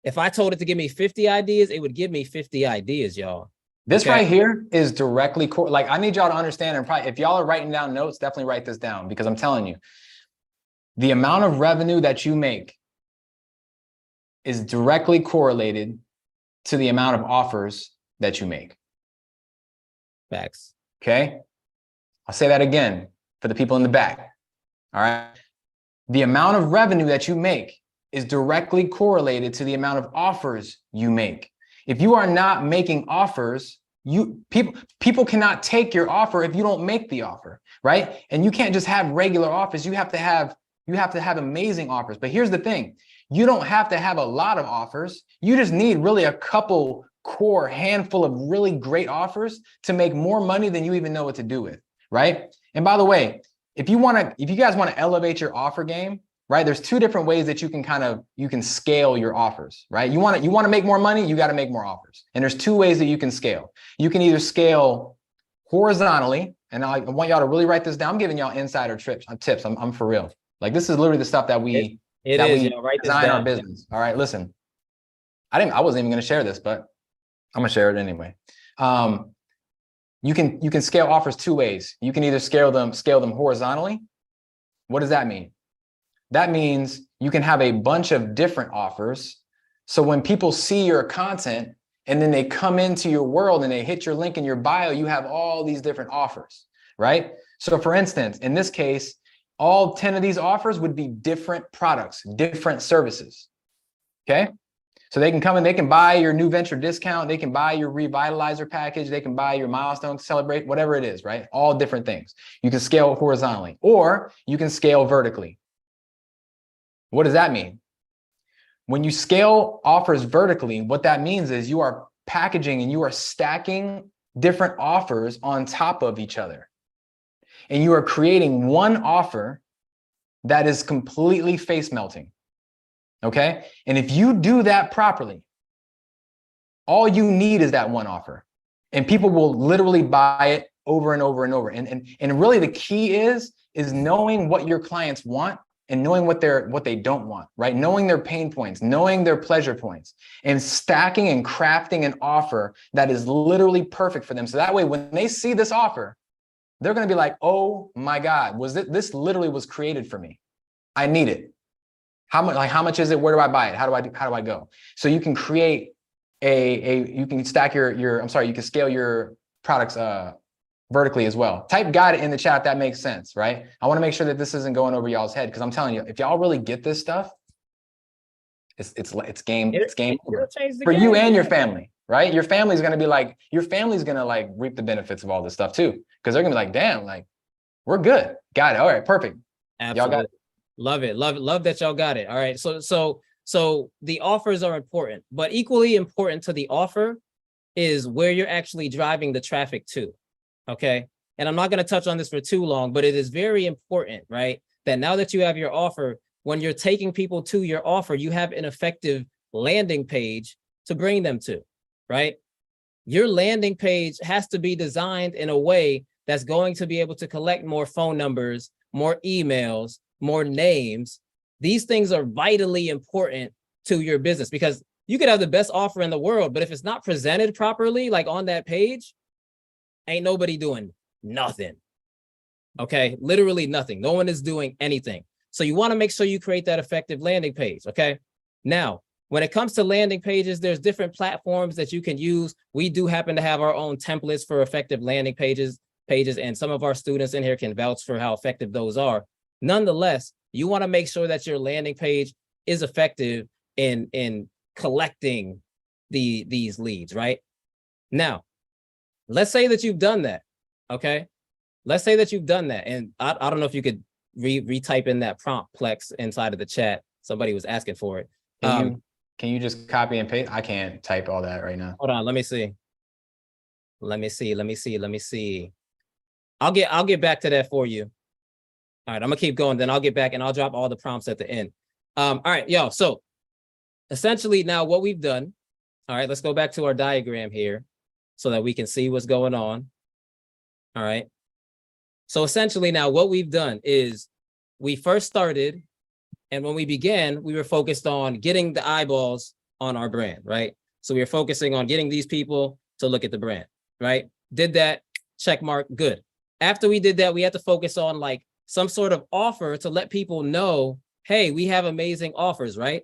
If I told it to give me 50 ideas, it would give me 50 ideas, y'all. This right here is directly like, I need y'all to understand, and probably if y'all are writing down notes, definitely write this down, because I'm telling you, the amount of revenue that you make is directly correlated to the amount of offers that you make. Facts. Okay. I'll say that again for the people in the back. All right. The amount of revenue that you make is directly correlated to the amount of offers you make. If you are not making offers, people cannot take your offer if you don't make the offer, right? And you can't just have regular offers. You have to have amazing offers. But here's the thing. You don't have to have a lot of offers. You just need really a couple core handful of really great offers to make more money than you even know what to do with, right? And by the way, if you guys want to elevate your offer game, right? There's two different ways that you can scale your offers, right? You want to make more money, you got to make more offers. And there's two ways that you can scale. You can either scale horizontally, and I want y'all to really write this down. I'm giving y'all insider tips. I'm for real. Like, this is literally the stuff that we design our business. All right, listen. I wasn't even going to share this, but I'm going to share it anyway. You can scale offers two ways. You can either scale them horizontally. What does that mean? That means you can have a bunch of different offers. So when people see your content and then they come into your world and they hit your link in your bio, you have all these different offers, right? So for instance, in this case, all 10 of these offers would be different products, different services, okay? So they can come and they can buy your new venture discount. They can buy your revitalizer package. They can buy your milestone celebrate, whatever it is, right? All different things. You can scale horizontally, or you can scale vertically. What does that mean? When you scale offers vertically, what that means is you are packaging and you are stacking different offers on top of each other. And you are creating one offer that is completely face melting. Okay. And if you do that properly, all you need is that one offer, and people will literally buy it over and over and over. And really the key is knowing what your clients want and knowing what they don't want, right? Knowing their pain points, knowing their pleasure points, and stacking and crafting an offer that is literally perfect for them. So that way, when they see this offer, they're going to be like, oh my God, this literally was created for me. I need it. How much is it? Where do I buy it? How do I go? So you can create you can stack you can scale your products vertically as well. Type got it in the chat if that makes sense, right? I want to make sure that this isn't going over y'all's head, because I'm telling you, if y'all really get this stuff, it's game over for you and your family, right? Your family's going to like reap the benefits of all this stuff too, because they're going to be like, damn, like, we're good. Got it. All right, perfect. Absolutely. Y'all got it. Love it. Love that y'all got it. All right. So the offers are important, but equally important to the offer is where you're actually driving the traffic to. Okay. And I'm not going to touch on this for too long, but it is very important, right? That now that you have your offer, when you're taking people to your offer, you have an effective landing page to bring them to, right? Your landing page has to be designed in a way that's going to be able to collect more phone numbers, more emails, more names. These things are vitally important to your business, because you could have the best offer in the world, but if it's not presented properly, like on that page, ain't nobody doing nothing. Okay, literally nothing. No one is doing anything. So you want to make sure you create that effective landing page. Okay. Now, when it comes to landing pages, there's different platforms that you can use. We do happen to have our own templates for effective landing pages, and some of our students in here can vouch for how effective those are. Nonetheless, you want to make sure that your landing page is effective in collecting these leads, right? Now, let's say that you've done that, okay? Let's say that you've done that. And I don't know if you could retype in that prompt, Plex, inside of the chat. Somebody was asking for it. Can you just copy and paste? I can't type all that right now. Hold on, let me see. I'll get back to that for you. All right, I'm gonna keep going, then I'll get back and I'll drop all the prompts at the end. All right, yo, so essentially now what we've done, all right, let's go back to our diagram here so that we can see what's going on. All right. So essentially now what we've done is we first started, and when we began, we were focused on getting the eyeballs on our brand, right? So we were focusing on getting these people to look at the brand, right? Did that, check mark, good. After we did that, we had to focus on like some sort of offer to let people know, hey, we have amazing offers, right?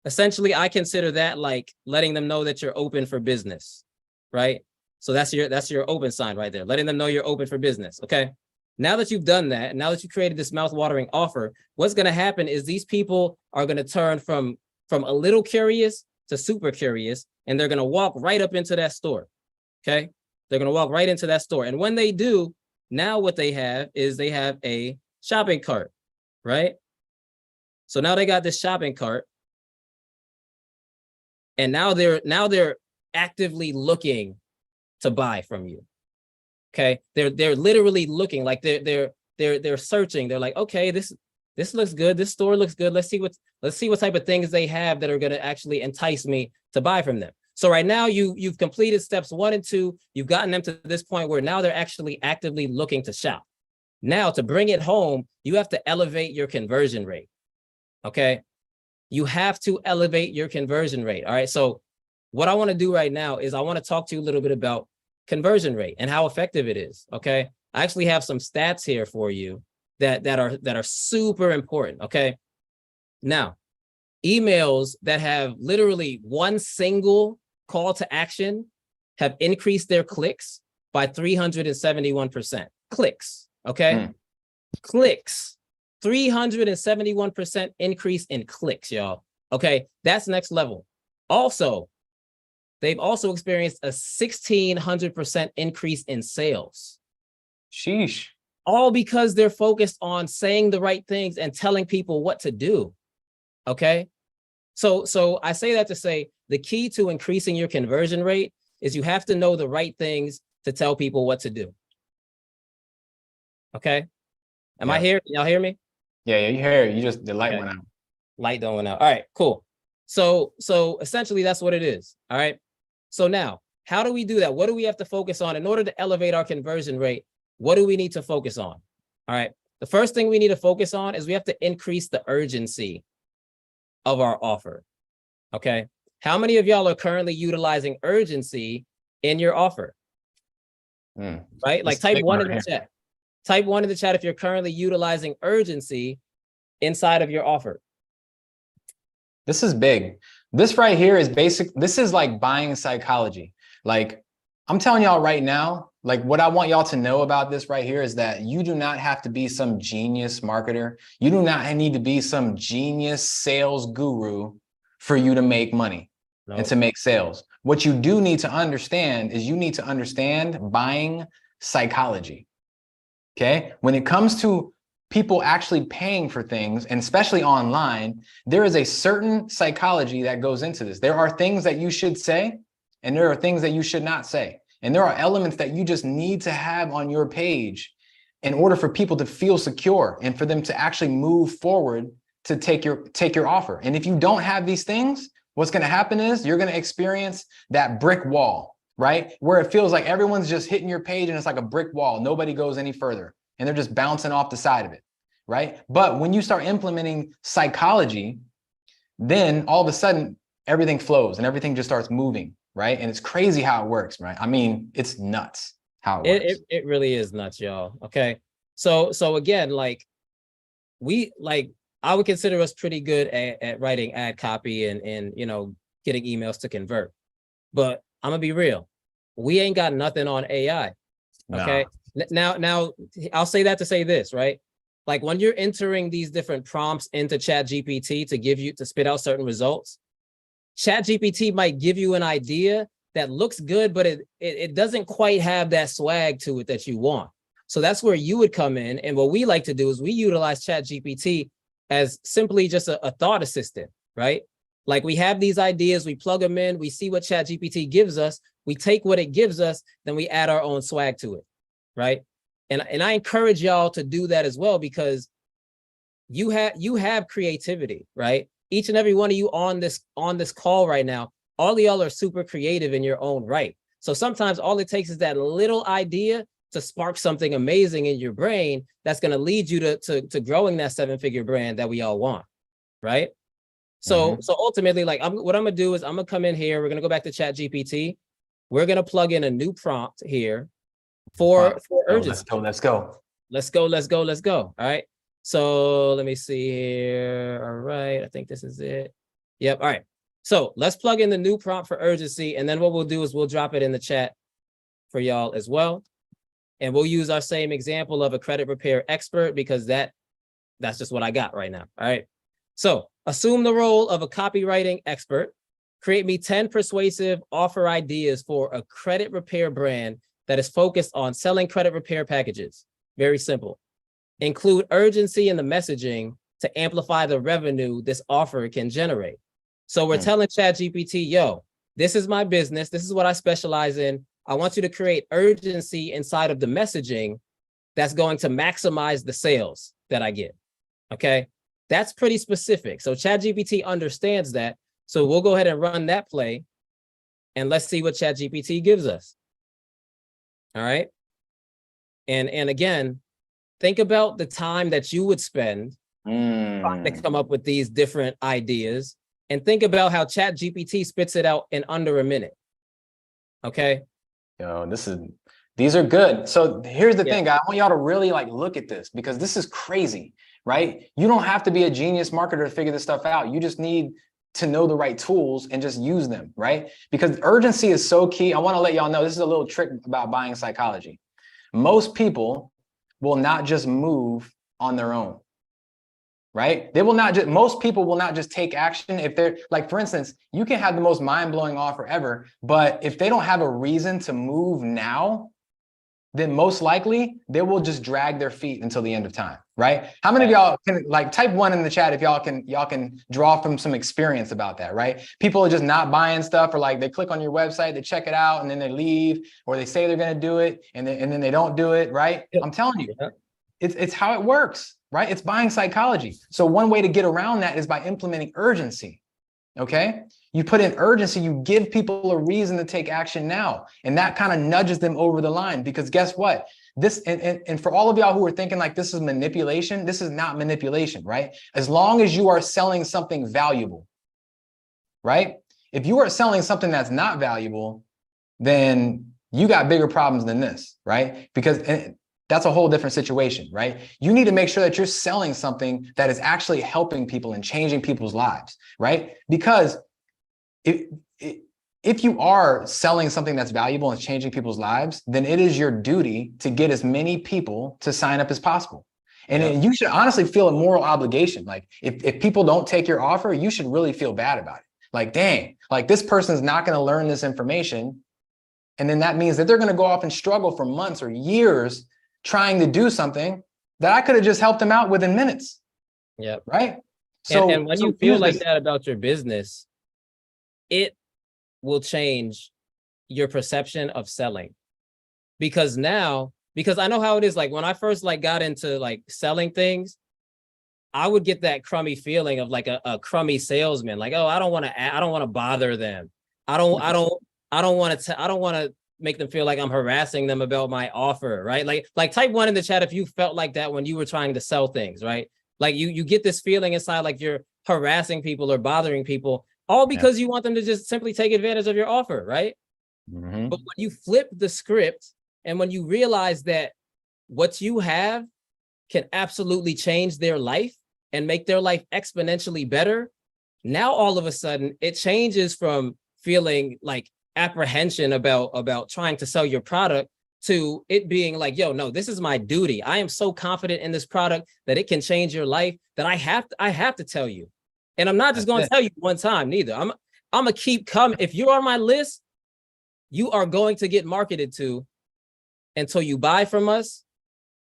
Essentially, I consider that like letting them know that you're open for business, right? So that's your open sign right there, letting them know you're open for business, okay? Now that you've done that, now that you created this mouth-watering offer, what's going to happen is these people are going to turn from a little curious to super curious, and they're going to walk right up into that store, okay? They're going to walk right into that store. And when they do, now what they have is they have a shopping cart, right? So now they got this shopping cart, and now they're actively looking to buy from you. Okay, they're literally looking, like they're searching. They're like, okay, this looks good. This store looks good. Let's see what type of things they have that are going to actually entice me to buy from them. So right now you've completed steps 1 and 2. You've gotten them to this point where now they're actually actively looking to shop. Now to bring it home, you have to elevate your conversion rate. Okay, you have to elevate your conversion rate. All right. So what I want to do right now is I want to talk to you a little bit about conversion rate and how effective it is. Okay. I actually have some stats here for you that are super important. Okay. Now, emails that have literally one single call to action have increased their clicks by 371%. Clicks. Okay. Clicks. 371% increase in clicks, y'all. Okay. That's next level. Also, they've also experienced a 1,600% increase in sales. Sheesh. All because they're focused on saying the right things and telling people what to do. Okay. So I say that to say the key to increasing your conversion rate is you have to know the right things to tell people what to do. Okay. Am I here? Y'all hear me? Yeah, you hear it. You just, the light went out. Light don't went out. All right, cool. So essentially that's what it is. All right. So now, how do we do that? What do we have to focus on in order to elevate our conversion rate? What do we need to focus on? All right. The first thing we need to focus on is we have to increase the urgency of our offer. Okay. How many of y'all are currently utilizing urgency in your offer? Right? Like type 1 in the chat. Type 1 in the chat if you're currently utilizing urgency inside of your offer. This is big. This right here is basic. This is like buying psychology. Like I'm telling y'all right now, like what I want y'all to know about this right here is that you do not have to be some genius marketer. You do not need to be some genius sales guru for you to make money and to make sales. What you do need to understand is you need to understand buying psychology. Okay. When it comes to people actually paying for things, and especially online, there is a certain psychology that goes into this. There are things that you should say, and there are things that you should not say. And there are elements that you just need to have on your page in order for people to feel secure and for them to actually move forward to take your offer. And if you don't have these things, what's going to happen is you're going to experience that brick wall, right? Where it feels like everyone's just hitting your page and it's like a brick wall. Nobody goes any further and they're just bouncing off the side of it, right? But when you start implementing psychology, then all of a sudden everything flows and everything just starts moving, right? And it's crazy how it works, right? I mean, it's nuts how it works. It really is nuts, y'all. Okay. So again, like I would consider us pretty good at writing ad copy and you know, getting emails to convert. But I'm gonna be real. We ain't got nothing on AI. Okay. Nah. Now I'll say that to say this, right? Like when you're entering these different prompts into Chat GPT to spit out certain results, ChatGPT might give you an idea that looks good, but it doesn't quite have that swag to it that you want. So that's where you would come in. And what we like to do is we utilize ChatGPT as simply just a thought assistant, right? Like we have these ideas, we plug them in, we see what ChatGPT gives us, we take what it gives us, then we add our own swag to it, right? And I encourage y'all to do that as well, because you have creativity, right? Each and every one of you on this call right now, all of y'all are super creative in your own right. So sometimes all it takes is that little idea to spark something amazing in your brain that's going to lead you to growing that 7-figure brand that we all want, right? So so ultimately, like what I'm gonna do is I'm gonna come in here. We're gonna go back to ChatGPT. We're gonna plug in a new prompt here for urgency. Let's go. All right. So let me see here. All right. I think this is it. Yep. All right. So let's plug in the new prompt for urgency. And then what we'll do is we'll drop it in the chat for y'all as well. And we'll use our same example of a credit repair expert, because that's just what I got right now. All right. So assume the role of a copywriting expert. Create me 10 persuasive offer ideas for a credit repair brand that is focused on selling credit repair packages. Very simple. Include urgency in the messaging to amplify the revenue this offer can generate. So we're telling ChatGPT, yo, this is my business. This is what I specialize in. I want you to create urgency inside of the messaging that's going to maximize the sales that I get. Okay. That's pretty specific. So ChatGPT understands that. So we'll go ahead and run that play and let's see what ChatGPT gives us. All right. And again, think about the time that you would spend trying to come up with these different ideas, and think about how ChatGPT spits it out in under a minute. Okay. Yo, these are good. So here's the thing, guys. I want y'all to really look at this, because this is crazy, right? You don't have to be a genius marketer to figure this stuff out. You just need to know the right tools and just use them, right? Because urgency is so key. I want to let y'all know, this is a little trick about buying psychology. Most people will not just move on their own, right? Most people will not just take action if they're like, for instance, you can have the most mind-blowing offer ever, but if they don't have a reason to move now, then most likely they will just drag their feet until the end of time, right? How many of y'all can type 1 in the chat if y'all can draw from some experience about that, right? People are just not buying stuff, or they click on your website, they check it out, and then they leave, or they say they're going to do it and then they don't do it, right? I'm telling you, it's how it works, right? It's buying psychology. So one way to get around that is by implementing urgency. Okay. You put in urgency, you give people a reason to take action now. And that kind of nudges them over the line, because guess what? This, and for all of y'all who are thinking this is manipulation, this is not manipulation, right? As long as you are selling something valuable, right? If you are selling something that's not valuable, then you got bigger problems than this, right? Because that's a whole different situation, right? You need to make sure that you're selling something that is actually helping people and changing people's lives, right? Because if you are selling something that's valuable and changing people's lives, then it is your duty to get as many people to sign up as possible. And you should honestly feel a moral obligation. If people don't take your offer, you should really feel bad about it. Dang, this person's not going to learn this information. And then that means that they're going to go off and struggle for months or years trying to do something that I could have just helped them out within minutes. Yeah. Right. So and when you feel like that about your business, it will change your perception of selling. Because I know how it is. When I first got into selling things, I would get that crummy feeling of a crummy salesman. Oh, I don't want to bother them. I don't want to make them feel like I'm harassing them about my offer, right? Type 1 in the chat if you felt like that when you were trying to sell things, right? You get this feeling inside you're harassing people or bothering people, all because you want them to just simply take advantage of your offer, right? But when you flip the script and when you realize that what you have can absolutely change their life and make their life exponentially better, now all of a sudden it changes from feeling apprehension about trying to sell your product to it being yo, no, this is my duty. I am so confident in this product that it can change your life that I have to tell you. And I'm not just going to tell you one time neither. I'm gonna keep coming. If you're on my list, you are going to get marketed to until you buy from us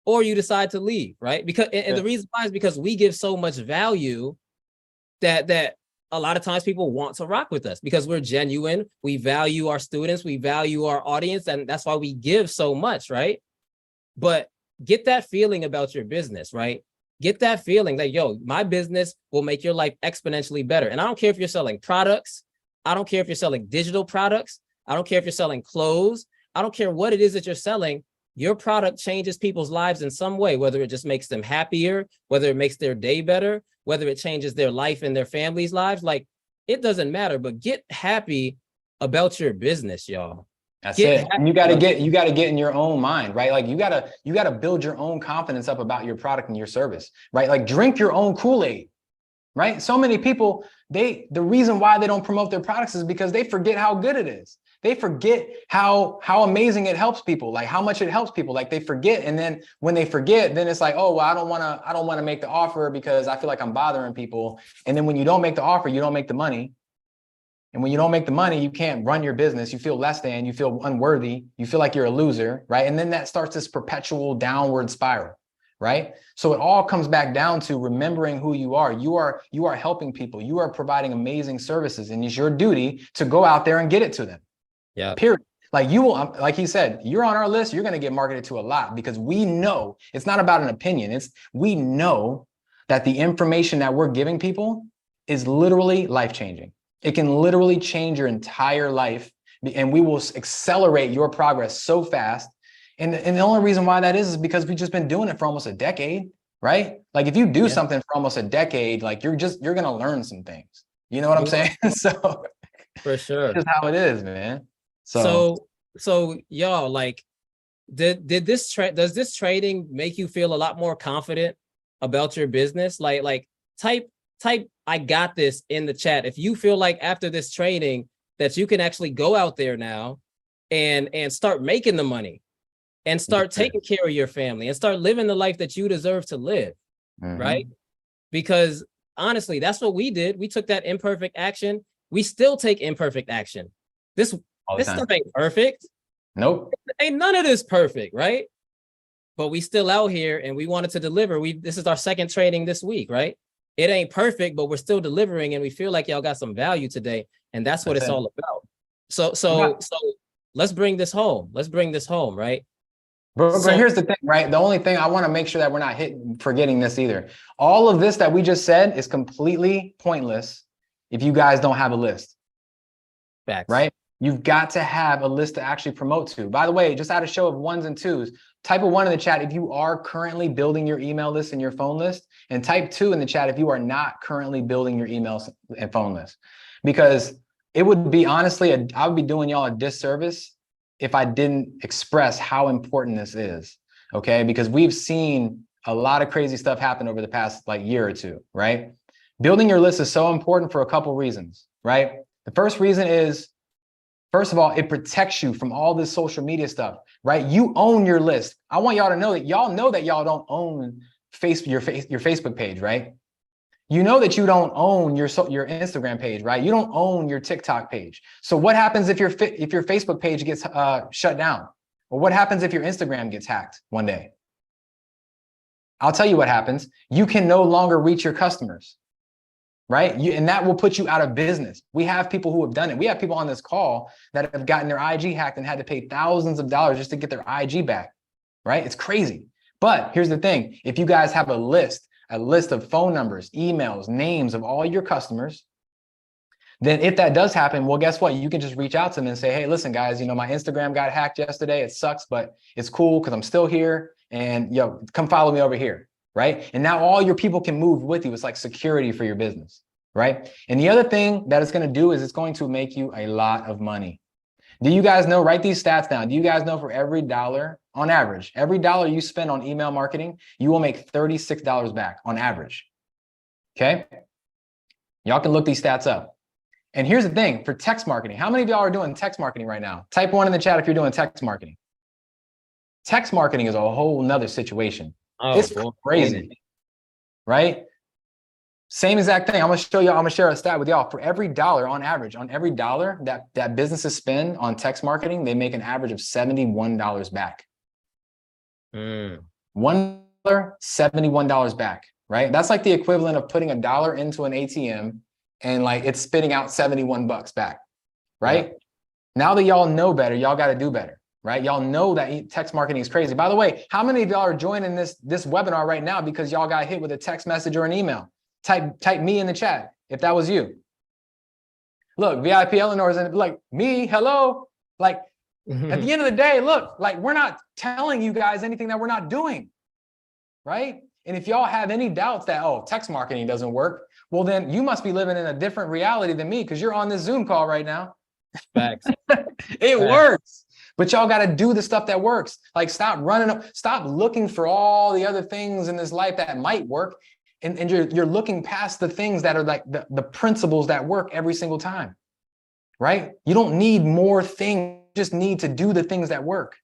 or you decide to leave, right? Because and the reason why is because we give so much value that a lot of times people want to rock with us because we're genuine. We value our students, we value our audience, and that's why we give so much, right? But get that feeling about your business, right? Get that feeling that, yo, my business will make your life exponentially better. And I don't care if you're selling products. I don't care if you're selling digital products. I don't care if you're selling clothes. I don't care what it is that you're selling. Your product changes people's lives in some way, whether it just makes them happier, whether it makes their day better, whether it changes their life and their family's lives. Like, it doesn't matter, but get happy about your business, y'all. That's it. And you got to get in your own mind, right? Like you got to build your own confidence up about your product and your service, right? Like drink your own Kool-Aid, right? So many people, the reason why they don't promote their products is because they forget how good it is. They forget how amazing it helps people, like how much it helps people. Like they forget. And then when they forget, then it's like, oh, well, I don't want to make the offer because I feel like I'm bothering people. And then when you don't make the offer, you don't make the money. And when you don't make the money, you can't run your business. You feel less than, you feel unworthy. You feel like you're a loser, right? And then that starts this perpetual downward spiral, right? So it all comes back down to remembering who you are. You are helping people. You are providing amazing services, and it's your duty to go out there and get it to them. Yeah. Period. Like you will, like he said, you're on our list. You're going to get marketed to a lot because we know it's not about an opinion. We know that the information that we're giving people is literally life-changing. It can literally change your entire life, and we will accelerate your progress so fast. And the only reason why that is because we've just been doing it for almost a decade, right? Like if you do something for almost a decade, like you're going to learn some things. You know what I'm saying? So for sure, that's just how it is, man. So y'all, like, does this trading make you feel a lot more confident about your business? Like type I got this in the chat if you feel like after this training that you can actually go out there now and start making the money and start taking care of your family and start living the life that you deserve to live, right? Because honestly, that's what we did. We took that imperfect action. We still take imperfect action. This stuff ain't perfect. Nope. Ain't none of this perfect, right? But we still out here and we wanted to deliver. This is our second training this week, right? It ain't perfect, but we're still delivering, and we feel like y'all got some value today, and that's what it's all about. So let's bring this home. Let's bring this home, right? But here's the thing, right? The only thing I want to make sure that we're not forgetting this either. All of this that we just said is completely pointless if you guys don't have a list. Facts. Right? You've got to have a list to actually promote to. By the way, just out of show of ones and twos, type a 1 in the chat if you are currently building your email list and your phone list, and type 2 in the chat if you are not currently building your email and phone list. Because it would be honestly, I would be doing y'all a disservice if I didn't express how important this is, okay? Because we've seen a lot of crazy stuff happen over the past year or two, right? Building your list is so important for a couple reasons, right? The first reason is, first of all, it protects you from all this social media stuff, right? You own your list. I want y'all to know that y'all don't own your Facebook page, right? You know that you don't own your Instagram page, right? You don't own your TikTok page. So what happens if your Facebook page gets shut down? Or what happens if your Instagram gets hacked one day? I'll tell you what happens. You can no longer reach your customers. Right? And that will put you out of business. We have people who have done it. We have people on this call that have gotten their IG hacked and had to pay thousands of dollars just to get their IG back, right? It's crazy. But here's the thing. If you guys have a list of phone numbers, emails, names of all your customers, then if that does happen, well, guess what? You can just reach out to them and say, hey, listen, guys, my Instagram got hacked yesterday. It sucks, but it's cool because I'm still here. And come follow me over here. Right? And now all your people can move with you. It's like security for your business, right? And the other thing that it's going to do is it's going to make you a lot of money. Do you guys know, write these stats down. Do you guys know for every dollar on average, every dollar you spend on email marketing, you will make $36 back on average. Okay. Y'all can look these stats up. And here's the thing for text marketing. How many of y'all are doing text marketing right now? Type 1 in the chat if you're doing text marketing. Text marketing is a whole nother situation. It's crazy, right? Same exact thing. I'm gonna show y'all, I'm gonna share a stat with y'all. For every dollar on average, on every dollar that businesses spend on text marketing, they make an average of $71 back. $1, $71 back, right? That's like the equivalent of putting $1 into an ATM and like it's spitting out 71 bucks back, right? Yeah. Now that y'all know better, y'all got to do better, right? Y'all know that text marketing is crazy. By the way, how many of y'all are joining this webinar right now because y'all got hit with a text message or an email? Type me in the chat if that was you. Look, VIP Eleanor's in, like, me, hello. Like, at the end of the day, look, like, we're not telling you guys anything that we're not doing, right? And if y'all have any doubts that, oh, text marketing doesn't work, well, then you must be living in a different reality than me because you're on this Zoom call right now. Facts. It works, but y'all got to do the stuff that works. Like, stop running up, stop looking for all the other things in this life that might work. And you're looking past the things that are like the principles that work every single time, right? You don't need more things, you just need to do the things that work.